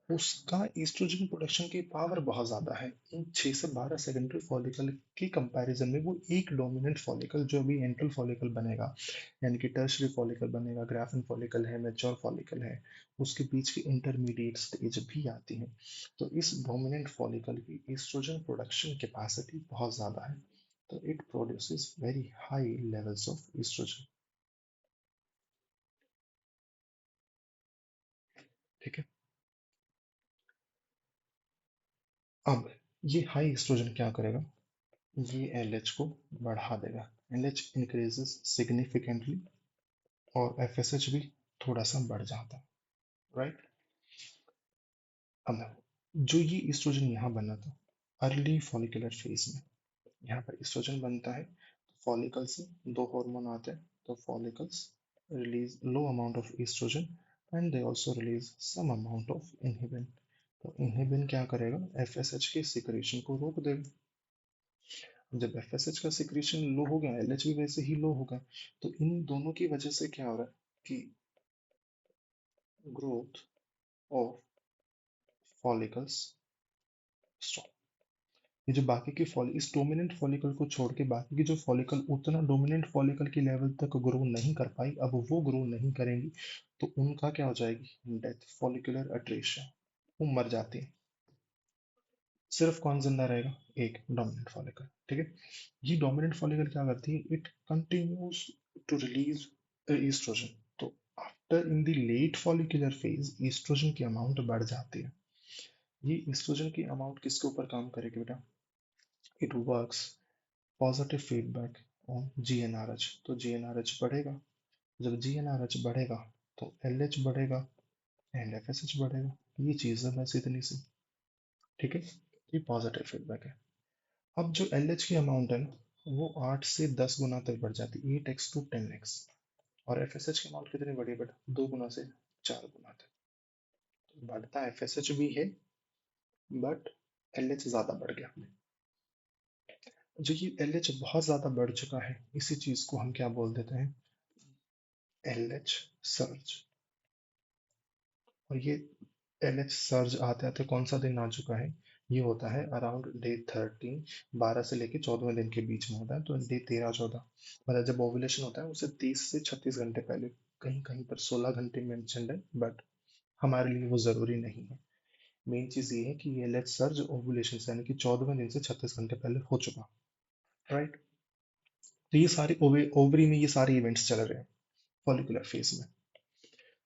उसका ईस्ट्रोजन प्रोडक्शन की पावर बहुत ज़्यादा है, इन 6 से 12 सेकेंडरी फॉलिकल के कंपैरिजन में। वो एक डोमिनेंट फॉलिकल जो अभी एंट्रल फॉलिकल बनेगा, यानी कि टर्शरी फॉलिकल बनेगा, ग्राफिन फॉलिकल है, मैच्योर फॉलिकल है, उसके बीच की इंटरमीडिएट स्टेज भी आती है। तो इस डोमिनेंट फॉलिकल की ईस्ट्रोजन प्रोडक्शन कैपेसिटी बहुत ज़्यादा है, तो it produces very high levels of oestrogen. ठीक है। अब ये हाई ईस्ट्रोजन क्या करेगा, ये एलएच को बढ़ा देगा, एलएच इंक्रीजेस सिग्निफिकेंटली, और एफएसएच भी थोड़ा सा बढ़ जाता है, राइट। अब देखो, जो ये ईस्ट्रोजन यहाँ बना था अर्ली फॉलिकुलर फेज में, यहाँ पर ईस्ट्रोजन बनता है तो फॉलिकल से दो हार्मोन आते हैं, तो follicles release low amount of oestrogen and they also release some amount of inhibin. तो इनहिबिन क्या करेगा, एफएसएच के सिक्रेशन को रोक देगा। जब एफएसएच का सिक्रीशन लो हो गया, एलएच भी वैसे ही लो होगा, तो इन दोनों की वजह से क्या हो रहा है कि ग्रोथ ऑफ फॉलिकल्स स्टॉप। ये जो बाकी की फॉल इस डोमिनेंट फॉलिकल को छोड़ के बाकी की जो फॉलिकल उतना डोमिनेंट फॉलिकल की लेवल तक ग्रो नहीं कर पाई, अब वो ग्रो नहीं करेंगी, तो उनका क्या हो जाएगी, डेथ, फॉलिकुलर अट्रेशन, वो मर जाती है। सिर्फ कौन जिंदा रहेगा, एक डोमिनेंट फॉलिकल। ठीक है। ये डोमिनेंट फॉलिकल क्या करती है, it continues to release estrogen. तो after in the late follicular phase estrogen की अमाउंट बढ़ जाती है। ये ईस्ट्रोजन की अमाउंट किसके ऊपर काम करेगी बेटा, it works positive feedback on GnRH. तो जीएनआरएच बढ़ेगा, जब जीएनआरएच बढ़ेगा तो एलएच बढ़ेगा एंड एफएसएच बढ़ेगा। ये चीज है बस इतनी सी। ठीक है। ये पॉजिटिव फीडबैक है। अब जो एल एच की अमाउंट है ना, वो 8 से 10 गुना तक बढ़ जाती है, 8x to 10x। और एफ एस एच की अमाउंट कितनी बढ़ी है बेटा, 2 गुना से 4 गुना तक। तो बढ़ता एफ एस एच भी है, बट एल एच ज्यादा बढ़ गया। जो ये एल एच बहुत ज्यादा बढ़ चुका है, इसी चीज को हम क्या बोल देते हैं, एल एच सर्ज। और ये एल एच सर्ज आते आते कौन सा दिन आ चुका है, ये होता है अराउंड डे 13, 12 से लेके 14वें दिन के बीच में होता है, तो डे 13, 14, मतलब जब ओवुलेशन होता है उससे 30 से 36 घंटे पहले। कहीं कहीं पर 16 घंटे मेंशनड है, बट हमारे लिए वो जरूरी नहीं है। मेन चीज ये है कि ये एल एच सर्ज ओवुलेशन से यानी कि 14वें दिन से 36 घंटे पहले हो चुका, राइट। तो ये सारे ओवरी में ये सारे इवेंट्स चल रहे हैं फॉलिकुलर फेज में।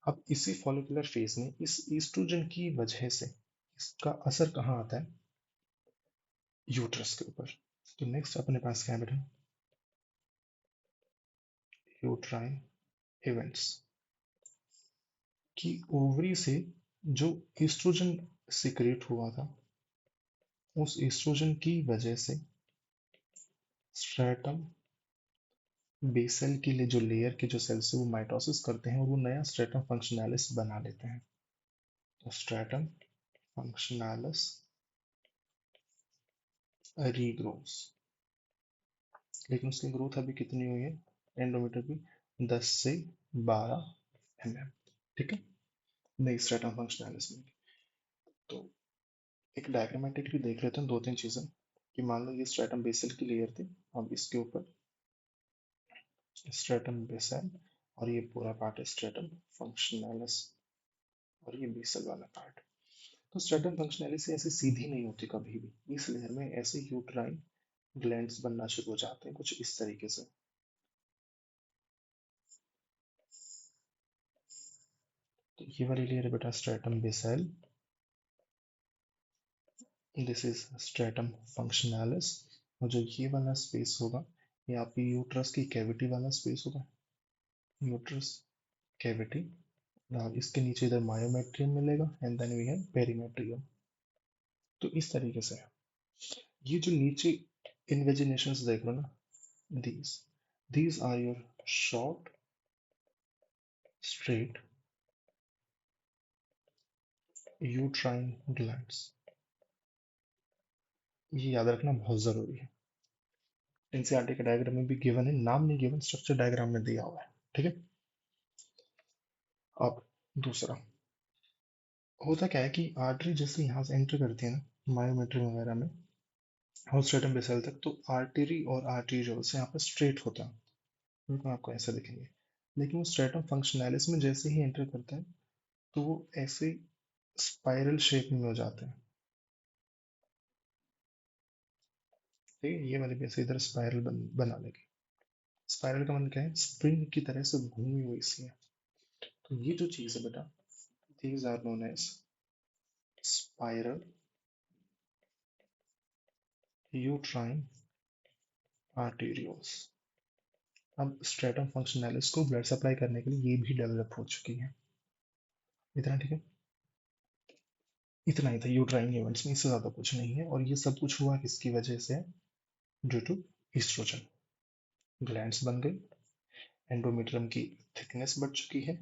अब इसी फॉलिकुलर फेज में इस ईस्ट्रोजन की वजह से इसका असर कहाँ आता है, यूट्रस के ऊपर। तो नेक्स्ट अपने पास क्या है बेटा, यूट्राइन इवेंट्स। कि ओवरी से जो ईस्ट्रोजन सिक्रेट हुआ था, उस ईस्ट्रोजन की वजह से स्ट्रेटम बेसल के लिए जो लेयर के जो सेल्स है वो माइटोसिस करते हैं और वो नया स्ट्रेटम फंक्शनैलिस बना लेते हैं। तो स्ट्रेटम फंक्शनैलिस रीग्रोस, लेकिन उसकी ग्रोथ अभी कितनी हुई है, एंडोमीटर की 10 से 12 mm। ठीक है। नई स्ट्रेटम फंक्शनैलिस में। तो एक डायग्रामेटिकली देख लेते हैं दो तीन चीजें, कि मान लो ये स्ट्रेटम बेसल की लेयर थी, अब इसके ऊपर स्ट्रेटम बेसल, और ये पूरा पार्ट है स्ट्रेटम फंक्शनैलिस, और ये बेसल वाला पार्ट। तो स्ट्रेटम फंक्शनैलिस ऐसे सीधी नहीं होती कभी भी, इस लेयर में ऐसे यूट्राइन ग्लैंड्स बनना शुरू हो जाते हैं कुछ इस तरीके से। तो ये वाली लेयर है बेटा stratum basal, this is stratum functionalis. और जो ये वाला स्पेस होगा, ये आपकी यूट्रस की कैविटी वाला स्पेस होगा, यूट्रस कैविटी। और इसके नीचे इधर मायोमेट्रियम मिलेगा and then we have perimetrium. तो इस तरीके से ये जो नीचे इन्वेजिनेशंस देख लो ना, these these are your short straight uterine glands. ये याद रखना बहुत जरूरी है। एनसीईआरटी के डायग्राम में भी गिवन है, नाम नहीं गिवन, स्ट्रक्चर डायग्राम में दिया हुआ है। ठीक है। अब दूसरा होता क्या है कि आर्टरी जैसे यहाँ से एंटर करती है ना मायोमेट्री वगैरह में और स्ट्रेटम बेसिल तक, तो आर्टरी और आर्टीरियोल्स यहाँ पर स्ट्रेट होता है, बिल्कुल आपको ऐसा दिखेंगे। लेकिन वो स्ट्रेटम फंक्शनैलिस में जैसे ही एंटर करता है तो वो ऐसे स्पाइरल शेप में हो जाते हैं। ठीक है, ये वाली भी ऐसे इधर स्पाइरल बना लेगी। स्पाइरल का मतलब क्या है, स्प्रिंग की तरह से घूमी हुई सी है। तो ये जो चीज है बेटा, these are known as spiral uterine arterioles. अब स्ट्रेटम फंक्शनैलिस को ब्लड सप्लाई करने के लिए ये भी डेवलप हो चुकी है। इतना ठीक है। इतना ही था यूट्राइन इवेंट्स में, इससे ज्यादा कुछ नहीं है। और ये सब कुछ हुआ किसकी वजह से, ड्यू टू ईस्ट्रोजन। ग्लैंड्स बन गई, एंडोमेट्रियम की थिकनेस बढ़ चुकी है,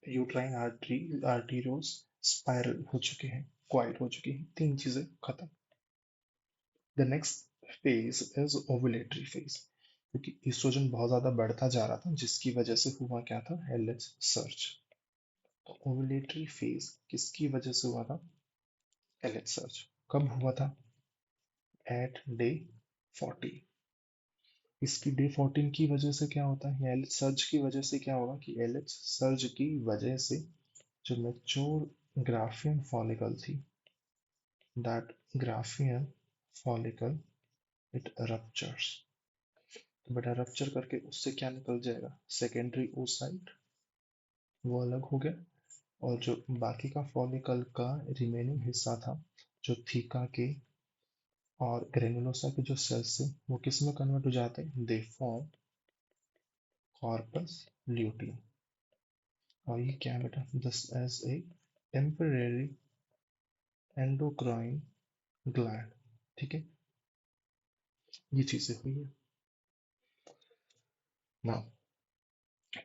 यूट्राइन आर्टीरियोल्स स्पाइरल हो चुके हैं, क्वाइट हो चुकी हैं, तीन चीजें खत्म। The next phase is ovulatory phase, क्योंकि ईस्ट्रोजन बहुत ज्यादा बढ़ता जा रहा था जिसकी वजह से हुआ क्या था, एलएच सर्च। तो ओवुलेटरी फेज किसकी वजह से हुआ था, एलएच सर्च। कब हुआ था, एट डे 40। इसकी डे 14 की वजह से क्या होता है, एलएच सर्ज की वजह से क्या होगा कि एलएच सर्ज की वजह से जो मैच्योर ग्राफियन फॉलिकल थी, that Graafian follicle it ruptures. तो बेटा रप्चर करके उससे क्या निकल जाएगा, सेकेंडरी oocyte, वो अलग हो गया। और जो बाकी का फॉलिकल का रिमेनिंग हिस्सा था, जो थीका के और ग्रेनुलोसा के जो सेल्स थे, वो किस में कन्वर्ट हो जाते हैं, दे फॉर्म कॉर्पस ल्यूटियम। और ये क्या है बेटा, this as a temporary endocrine gland. ठीक है, ये चीजें हुई है ना।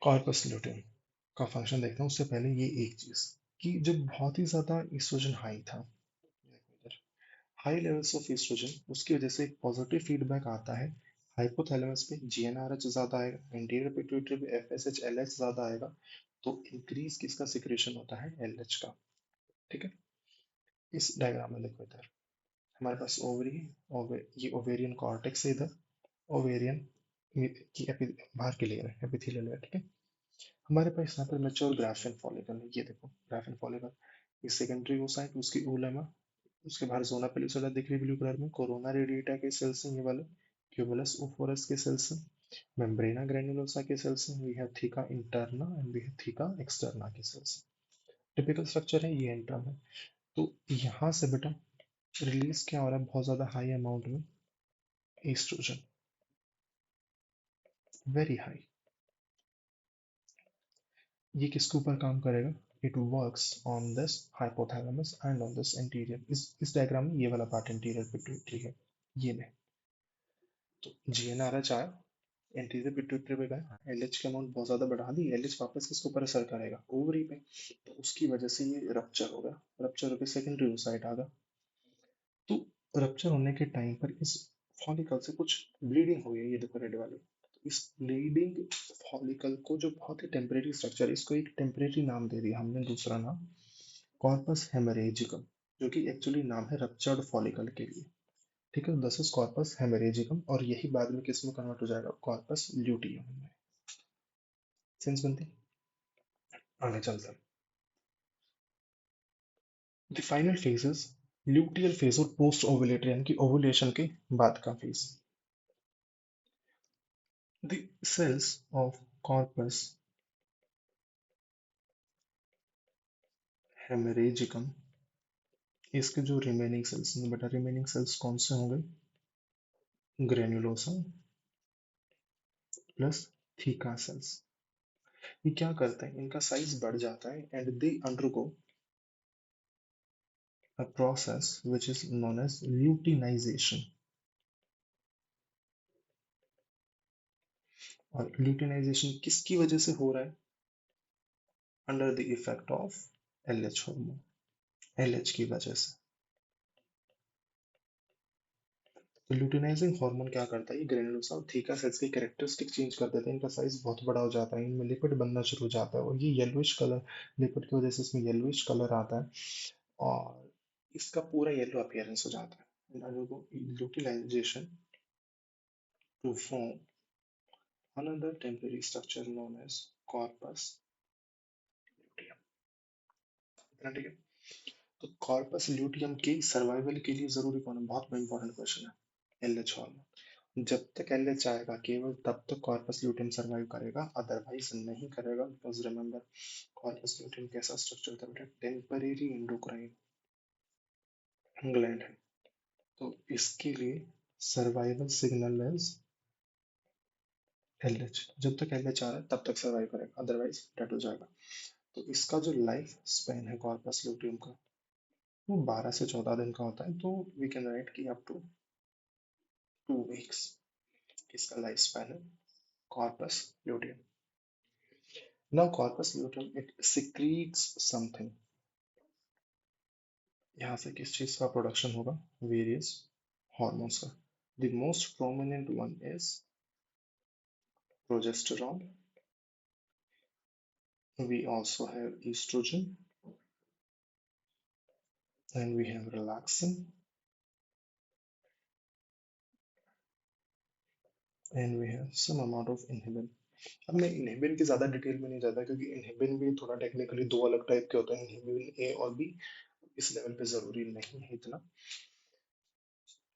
कॉर्पस ल्यूटियम का फंक्शन देखते हैं, उससे पहले ये एक चीज कि जब बहुत ही ज्यादा ईस्ट्रोजन हाई था, हाई लेवल्स ऑफ ईस्ट्रोजन, उसकी वजह से एक पॉजिटिव फीडबैक आता है हाइपोथैलेमस पे, जीएनआरएच ज्यादा आएगा, इंटीरियर पिट्यूटरी पे एफएसएच एलएच ज्यादा आएगा, तो इंक्रीज किसका सिक्रेशन होता है, एलएच का। ठीक है। इस डायग्राम में देखो इधर हमारे पास ओवरी, ये ओवेरियन कॉर्टेक्स है इधर, ओवेरियन की बाहर की लेयर है, एपिथेलियल लेयर। ठीक है। हमारे पास यहाँ पर मैच्योर ग्राफियन फॉलिकल है, ये देखो ग्राफियन फॉलिकल, ये सेकेंडरी ओसाइट, उसकी उलेमा, उसके बाहर जोना पेलिसोला दिख रही है ब्लू कलर में, कोरोना रेडिएटा के सेल्स हैं ये वाले, क्यूमुलस ओफोरस के सेल्स हैं, मेम्ब्रेना ग्रैन्युलोसा के सेल्स हैं, we have theca interna and we have theca externa के सेल्स। टिपिकल स्ट्रक्चर है, ये एंट्रम है। तो यहाँ से बेटा रिलीज क्या हो रहा है, बहुत ज्यादा हाई अमाउंट में एस्ट्रोजन, वेरी हाई। ये किसके ऊपर काम करेगा, it works on this hypothalamus and on this interior. इस डायग्राम में ये वाला पार्ट इंटीरियर पिट्यूटरी है, ये ले। तो जीएनआरएच आया, एंटीरियर पिट्यूटरी पे गया, एलएच की अमाउंट बहुत ज्यादा बढ़ा दी, एलएच वापस किसके ऊपर असर करेगा, ओवरी पे। तो उसकी वजह से ये रप्चर हो गया, रप्चर होकर सेकेंडरी oocyte आ गया। तो रप्चर होने के टाइम पर इस फॉलिकल से कुछ ब्लीडिंग हो गई, ये देखो रेड वाली। तो इस ब्लीडिंग फॉलिकल को, जो बहुत ही टेम्परेरी स्ट्रक्चर है, इसको एक टेम्परेरी नाम दे दिया हमने, दूसरा नाम कॉर्पस हेमरेजिकम, जो कि एक्चुअली नाम है रप्चर्ड फॉलिकल के लिए। ठीक है, दिस इज कॉर्पस हेमरेजिकम, और यही बाद में किस में कन्वर्ट हो जाएगा, कॉर्पस ल्यूटियम में। सेंस बनती है? आगे चलते हैं। The final phases, luteal phase और पोस्ट ओवुलेटरी, यानी कि ओवुलेशन के बाद का फेज। The cells of corpus hemorrhagicum, इसके जो रिमेनिंग सेल्स हैं बेटा, रिमेनिंग सेल्स कौन से होंगे, ग्रेन्युलोसा प्लस थीका सेल्स। ये क्या करते हैं, इनका साइज बढ़ जाता है and they undergo a process which is known as luteinization. और luteinization किसकी वजह से हो रहा है? Under the effect of LH hormone, LH की वजह से। तो ल्यूटिनाइजिंग हार्मोन क्या करता है? ये ग्रेनुलोसा और थीका सेल्स की कैरेक्टरिस्टिक चेंज कर देता है, इनका साइज बहुत बड़ा हो जाता है, इनमें लिपिड बनना शुरू हो जाता है और ये येलोइश कलर, लिपिड की वजह से इसमें येलोइश कलर आता है और इसका पूरा येलो अपीयरेंस हो जाता है। Luteinization to form another temporary structure known as corpus luteum। इतना ठीक है? तो कॉर्पस ल्यूटियम के सर्वाइवल के लिए जरूरी कौन है? बहुत इंपॉर्टेंट क्वेश्चन है। LH hormone. जब तक एलएच आएगा केवल तब तक कॉर्पस ल्यूटियम सर्वाइव करेगा, अदरवाइज नहीं करेगा। बिकॉज रिमेंबर, कॉर्पस ल्यूटियम कैसा स्ट्रक्चर था बेटा? टेम्परेरी एंडोक्राइन ग्लैंड है। तो इसके लिए सर्वाइवल सिग्नल इज एलएच। जब तक एलएच आ रहा है तब तक सर्वाइव करेगा, अदरवाइज डेड हो जाएगा। तो इसका जो लाइफ स्पैन है कॉर्पस ल्यूटियम का, वो 12 से 14 दिन का होता है। तो वी कैन राइट कि अप टू 2 वीक्स इसका लाइफ स्पैन है corpus luteum. Now corpus luteum it secretes something. यहाँ से किस चीज का प्रोडक्शन होगा? वेरियस हॉर्मोन्स का। The most prominent one is progesterone, we also have estrogen, and we have relaxin, and we have some amount of inhibin। अब मैं inhibin की ज्यादा डिटेल में नहीं जाता क्योंकि इनहिबिन भी थोड़ा टेक्निकली दो अलग टाइप के होते हैं, इनहिबिन ए और बी। इस लेवल पे जरूरी नहीं है इतना,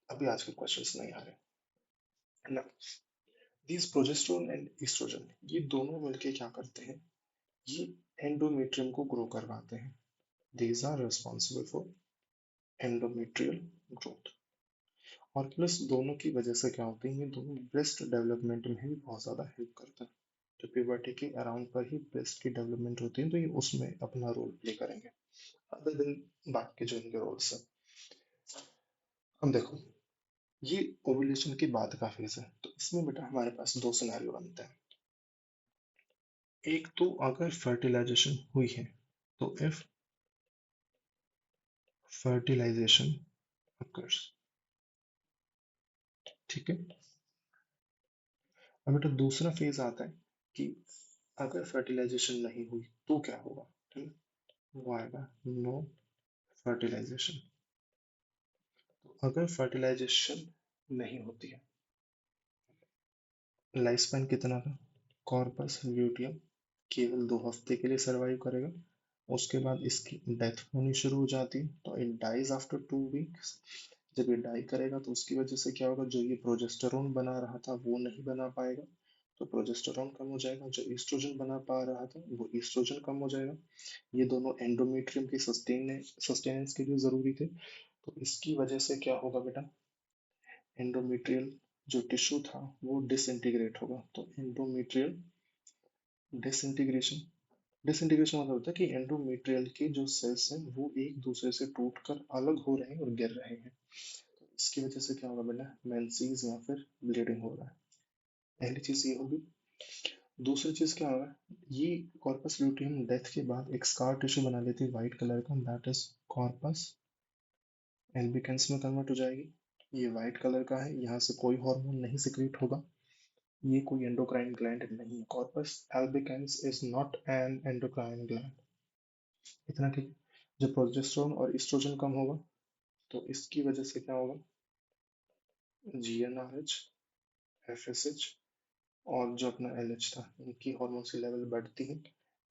अभी आज के क्वेश्चंस नहीं आ रहे ना। दीज प्रोजेस्टेरोन एंड एस्ट्रोजन, ये दोनों मिलके क्या करते हैं? ये एंडोमेट्रियम को ग्रो करवाते हैं। These are responsible for endometrial growth. और प्लस दोनों की वजह से क्या होती है? ये दोनों ब्रेस्ट डेवलपमेंट में भी बहुत ज्यादा हेल्प करते हैं। तो प्यूबर्टी के अराउंड पर ही ब्रेस्ट की डेवलपमेंट होती है, तो ये उसमें अपना रोल प्ले करेंगे, अदर देन बाकी जो इनके रोल्स है। अब देखो, ये ओवुलेशन के बाद का फेज है, तो इसमें बेटा हमारे पास दो सिनेरियो बनते हैं। एक तो अगर फर्टिलाइजेशन हुई है, तो इफ फर्टिलाइजेशन occurs, ठीक है। अब बेटा दूसरा फेज आता है कि अगर फर्टिलाइजेशन नहीं हुई तो क्या होगा? ठीक है, वो आएगा नो फर्टिलाइजेशन। तो अगर फर्टिलाइजेशन नहीं होती है, लाइफ स्पैन कितना था? कॉर्पस ल्यूटियम केवल 2 हफ्ते के लिए सरवाइव करेगा, उसके बाद इसकी डेथ होनी शुरू हो जाती है, तो इट डाइज आफ्टर 2 वीक्स। जब ये डाई करेगा तो उसकी वजह से क्या होगा? जो ये प्रोजेस्टेरोन बना रहा था वो नहीं बना पाएगा, तो प्रोजेस्टेरोन कम हो जाएगा। जो ईस्ट्रोजन बना पा रहा था वो ईस्ट्रोजन कम हो जाएगा। ये दोनों एंडोमेट्रियम की सस्टेनेंस के लिए जरूरी थे। तो इसकी वजह से क्या होगा बेटा? एंडोमेट्रियल जो टिश्यू था वो डिसइंटीग्रेट होगा। तो एंडोमेट्रियल डिसइंटीग्रेशन, डिसइंटीग्रेशन मतलब होता है कि एंडोमेट्रियल के जो सेल्स हैं वो एक दूसरे से टूटकर अलग हो रहे हैं और गिर रहे हैं। तो इसकी वजह से क्या होगा बेटा? मेंसेस या फिर ब्लीडिंग हो रहा है। पहली चीज ये होगी। दूसरी चीज क्या होगा? ये कॉर्पस ल्यूटियम डेथ के बाद एक स्कार टिश्यू बना लेती है व्हाइट कलर का, दैट इज कॉर्पस एल्बिकेंस में कन्वर्ट हो जाएगी। ये व्हाइट कलर का है, यहाँ से कोई हार्मोन नहीं सिक्रीट होगा, ये कोई एंडोक्राइन ग्लैंड नहीं है। Corpus albicans is not an endocrine gland. इतना ठीक है। जब प्रोजेस्टेरोन और एस्ट्रोजन कम होगा तो इसकी वजह से क्या होगा? जीएनआरएच, एफएसएच और जो अपना एलएच था, इनकी हार्मोन की लेवल बढ़ती है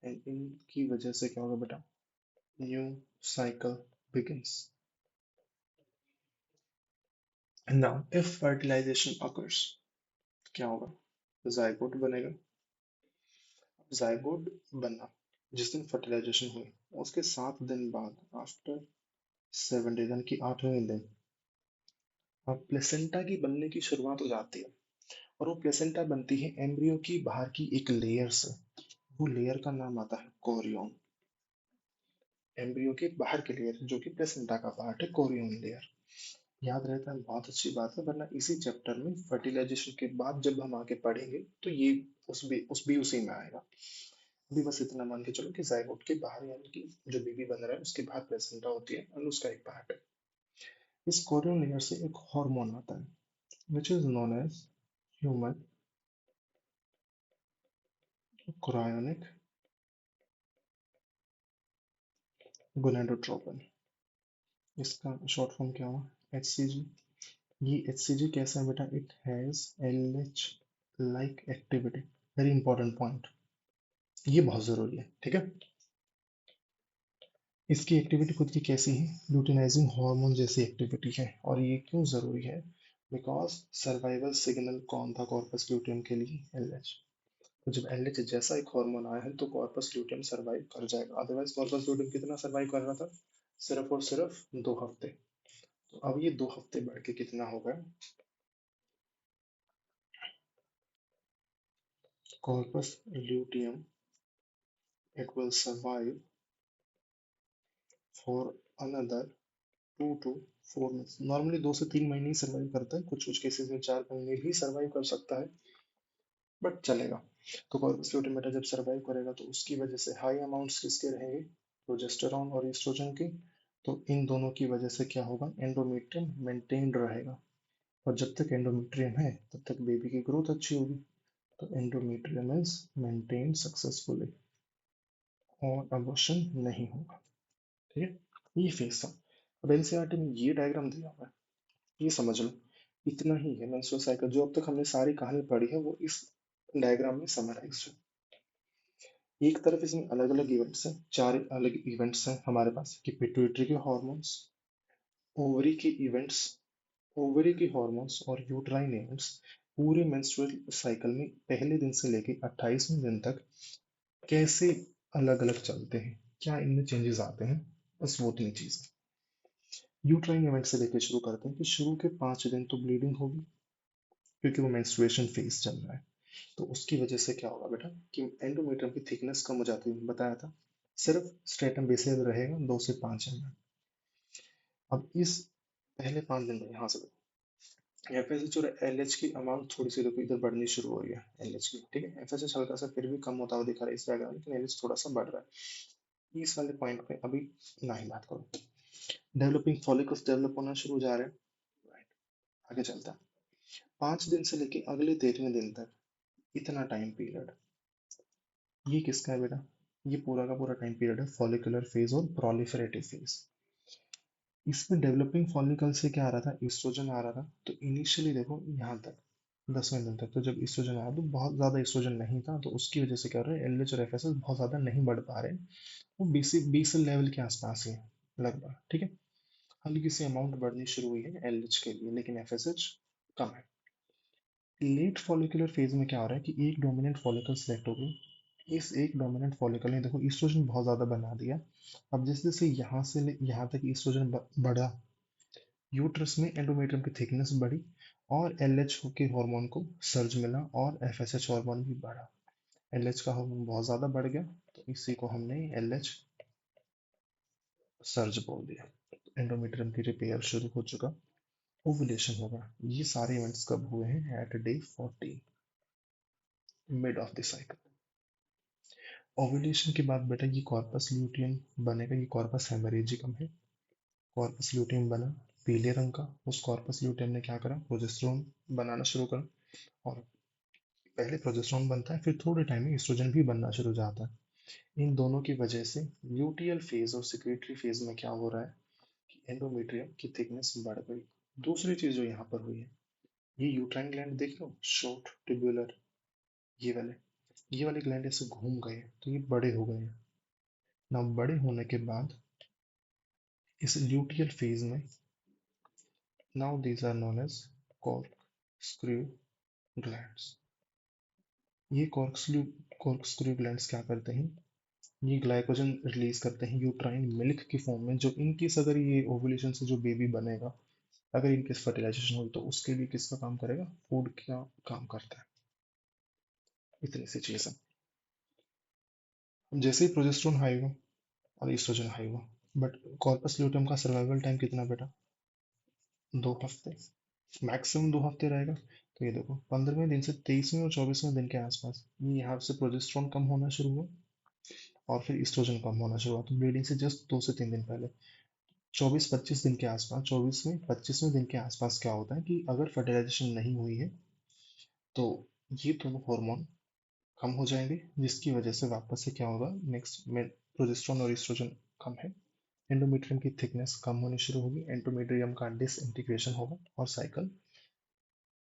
एंड इनकी वजह से क्या होगा बेटा? New cycle begins. Now if fertilisation occurs, क्या होगा? जाइगोट बनेगा। जाइगोट बना जिस दिन फर्टिलाइजेशन हुई, उसके 7 दिन बाद, आफ्टर 7 डेज यानी कि 8वें दिन, अब प्लेसेंटा की बनने की शुरुआत हो जाती है। और वो प्लेसेंटा बनती है एम्ब्रियो की बाहर की एक लेयर से। वो लेयर का नाम आता है कोरियन। एम्ब्रियो के बाहर के लेयर जो कि प्लेसेंटा का पार्ट है, कोरियन लेयर। याद रहता है, बहुत अच्छी बात है, वरना इसी चैप्टर में फर्टिलाइजेशन के बाद जब हम आगे पढ़ेंगे तो ये उस भी उसी में आएगा। अभी बस इतना मान के चलो कि जाइगोट के बाहर यानी कि जो बेबी बन रहा है उसके बाहर प्लेसेंटा होती है और उसका एक पार्ट है। इस कोरियन लेयर से एक हार्मोन आता है which is known as human chorionic gonadotropin. इसका शॉर्ट फॉर्म क्या हुआ? HCG। ये HCG कैसा है बेटा? It has LH like activity. Very important point, ये बहुत जरूरी है, ठीक है। इसकी एक्टिविटी खुद की कैसी है? ल्यूटिनाइजिंग हार्मोन जैसी एक्टिविटी है। और ये क्यों जरूरी है? बिकॉज सर्वाइवल सिग्नल कौन था कॉर्पस ल्यूटियम के लिए? LH। तो जब LH जैसा एक हार्मोन आया है तो कॉर्पस ल्यूटियम सर्वाइव कर जाएगा। अदरवाइज कॉर्पस ल्यूटियम कितना सर्वाइव कर रहा था? सिर्फ और सिर्फ 2 हफ्ते। तो अब ये 2 हफ्ते बढ़ के कितना हो गया? Corpus luteum it will survive for another 2 to 4 months. Normally 2 से 3 महीने ही सर्वाइव करता है, कुछ कुछ केसेस में 4 महीने भी सर्वाइव कर सकता है, बट चलेगा। तो कॉर्पस ल्यूटियम बेटा जब सर्वाइव करेगा तो उसकी वजह से हाई अमाउंट्स किसके रहेंगे? प्रोजेस्टेरॉन और ईस्ट्रोजन के। तो इन दोनों की वजह से क्या होगा? एंडोमेट्रियम मेंटेन्ड रहेगा। और जब तक एंडोमेट्रियम है तब तक बेबी की ग्रोथ अच्छी होगी। तो एंडोमेट्रियम इज मेंटेन सक्सेसफुली और अबॉर्शन नहीं होगा, ठीक है। ये फेस था। अब एनसीईआरटी में ये डायग्राम दिया हुआ है, ये समझ लो। इतना ही है मेंस्ट्रुअल साइकिल। जो अब तक हमने सारी कहानी पढ़ी है वो इस डायग्राम में समराइज है। एक तरफ इसमें अलग अलग इवेंट्स हैं, 4 अलग इवेंट्स हैं हमारे पास कि पिट्यूटरी के हॉर्मोन्स, ओवरी के इवेंट्स, ओवरी के हॉर्मोन्स और यूट्राइन इवेंट्स पूरे मेंस्ट्रुअल साइकिल में पहले दिन से लेके 28वें दिन तक कैसे अलग अलग चलते हैं, क्या इनमें चेंजेस आते हैं, बस वो 3 चीज। यूट्राइन इवेंट से लेके शुरू करते हैं कि शुरू के 5 दिन तो ब्लीडिंग होगी क्योंकि वो मेंस्ट्रुएशन फेज चल रहा है। तो उसकी वजह से क्या होगा बेटा कि एंडोमेट्रियम की थिकनेस कम हो जाती है, बताया था। सिर्फ स्ट्रेटम बेसिस रहेगा 2 से 5 mm। अब इस पहले 5 दिन में यहाँ से एफएसएच और एलएच की अमाउंट थोड़ी सी देखो इधर बढ़नी शुरू हो रही है, एलएच की, ठीक है। एफएसएच हल्का सा फिर भी कम होता हुआ दिखा रहा है इस डायग्राम में, लेकिन एलएच थोड़ा सा बढ़ रहा है। इस वाले पॉइंट पे अभी ना ही बात करो। डेवलपिंग फॉलिकल्स डेवलप होना शुरू हो जा रहे हैं, राइट। आगे चलता है। 5 दिन से लेके अगले 13वें दिन तक इतना टाइम पीरियड, ये किसका है बेटा? ये पूरा का पूरा टाइम पीरियड है फॉलिकुलर फेज और प्रोलिफेरेटिव फेज। इसमें डेवलपिंग फॉलिकल से क्या आ रहा था? ईस्ट्रोजन आ रहा था। तो इनिशियली देखो यहाँ तक 10वें दिन तक तो जब ईस्ट्रोजन आया तो बहुत ज्यादा ईस्ट्रोजन नहीं था, तो उसकी वजह से क्या हो रहा है? एलएच और एफएसएस बहुत ज्यादा नहीं बढ़ पा रहे, वो बेसिक बेसल लेवल के आसपास ही है लगभग, ठीक है। हल्की सी अमाउंट बढ़नी शुरू हुई है एलएच के लिए, लेकिन एफएसएच कम है। लेट फॉलिकुलर फेज में क्या हो रहा है कि एक डोमिनेंट फॉलिकल सेलेक्ट हो गई। इस एक डोमिनेंट फॉलिकल ने देखो ईस्ट्रोजन बहुत ज्यादा बना दिया। अब जैसे जैसे यहाँ से यहाँ तक ईस्ट्रोजन बढ़ा, यूट्रस में एंडोमेट्रियम की थिकनेस बढ़ी और एलएच के हार्मोन को सर्ज मिला और एफएसएच हार्मोन भी बढ़ा। एलएच का हार्मोन बहुत ज्यादा बढ़ गया, तो इसी को हमने एलएच सर्ज बोल दिया। एंडोमेट्रियम की रिपेयर शुरू हो चुका, ओवुलेशन होगा। ये सारे इवेंट्स कब हुए हैं? At day 40, mid of the cycle. Ovulation के बाद बेटा ये कॉर्पस ल्यूटियम बनेगा, ये कॉर्पस हेमरेजिकम है। कॉर्पस ल्यूटियम बना पीले रंग का, उस कॉर्पस ल्यूटियम ने क्या करा? प्रोजेस्टेरोन बनाना शुरू करा। और पहले प्रोजेस्टेरोन बनता है, फिर थोड़े टाइम में एस्ट्रोजन भी बनना शुरू हो जाता है। इन दोनों की वजह से ल्यूटियल फेज और सिक्रेटरी फेज में क्या हो रहा है कि एंडोमेट्रियम की थिकनेस बढ़ गई। दूसरी चीज जो यहाँ पर हुई है, ये यूट्राइन ग्लैंड देख लो, शॉर्ट ट्यूबुलर, ये वाले ग्लैंड ऐसे घूम गए तो ये बड़े हो गए हैं ना। बड़े होने के बाद इस ल्यूटियल फेज में now these are known as corkscrew glands. ये कॉर्क स्क्रू ग्लैंड्स क्या करते हैं? ये ग्लाइकोजन रिलीज करते हैं यूट्राइन मिल्क की फॉर्म में, जो इनकेस अगर ये ओवुलेशन से जो बेबी बनेगा, अगर इनकेस फर्टिलाइजेशन हुई तो उसके लिए किसका काम करेगा? फूड का काम करता है। इतनी सी चीज है। जैसे ही प्रोजेस्टेरोन हाई होगा, और ईस्ट्रोजन हाई हुआ। बट कॉर्पस ल्यूटियम का सर्वाइवल टाइम कितना बेटा? 2 हफ्ते, मैक्सिमम 2 हफ्ते रहेगा। तो ये देखो 15वें दिन से 23वें और 24वें दिन के आसपास ये यहाँ से प्रोजेस्टेरॉन कम होना शुरू हुआ और फिर ईस्ट्रोजन कम होना शुरू हुआ। तो ब्लीडिंग से जस्ट 2 से 3 दिन पहले 24-25 दिन के आसपास, 24वें 25वें दिन के आसपास क्या होता है कि अगर फर्टिलाइजेशन नहीं हुई है तो ये दोनों हार्मोन कम हो जाएंगे, जिसकी वजह से वापस से क्या होगा, नेक्स्ट में प्रोजेस्टेरॉन और ईस्ट्रोजन कम है, एंडोमेट्रियम की थिकनेस कम होनी शुरू होगी, एंडोमेट्रियम का डिसइंटीग्रेशन होगा और साइकिल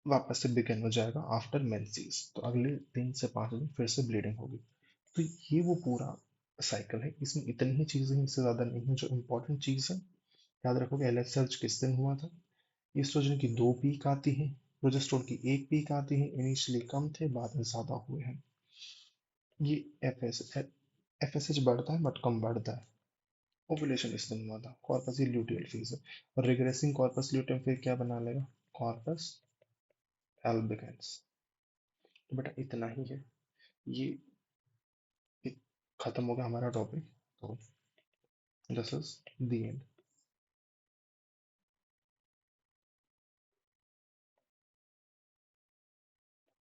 वापस से बिगिन हो जाएगा आफ्टर मेंसेस। तो अगले 3 से 5 दिन फिर से ब्लीडिंग होगी। तो ये वो पूरा साइकिल है। इसमें इतनी ही चीजें हैं, इससे ज्यादा नहीं है। जो इंपॉर्टेंट चीज है, याद रखोगे एल एच सर्च किस दिन हुआ था। ईस्ट्रोजन की 2 पीक आती है, प्रोजेस्टेरॉन की 1 पीक आती है। इनिशियली कम थे, बाद में ज्यादा हुए हैं। ये एफ एस एच बढ़ता है बट कम बढ़ता है। ओव्यूलेशन इस दिन हुआ था। कॉर्पस ये ल्यूटियल फेज है। और रिग्रेसिंग कॉर्पस ल्यूटियम फिर क्या बना लेगा, कॉर्पस एल्बिगेंस। तो बेटा इतना ही है। ये इत- खत्म हो गया हमारा टॉपिक। तो दिस इज द एंड।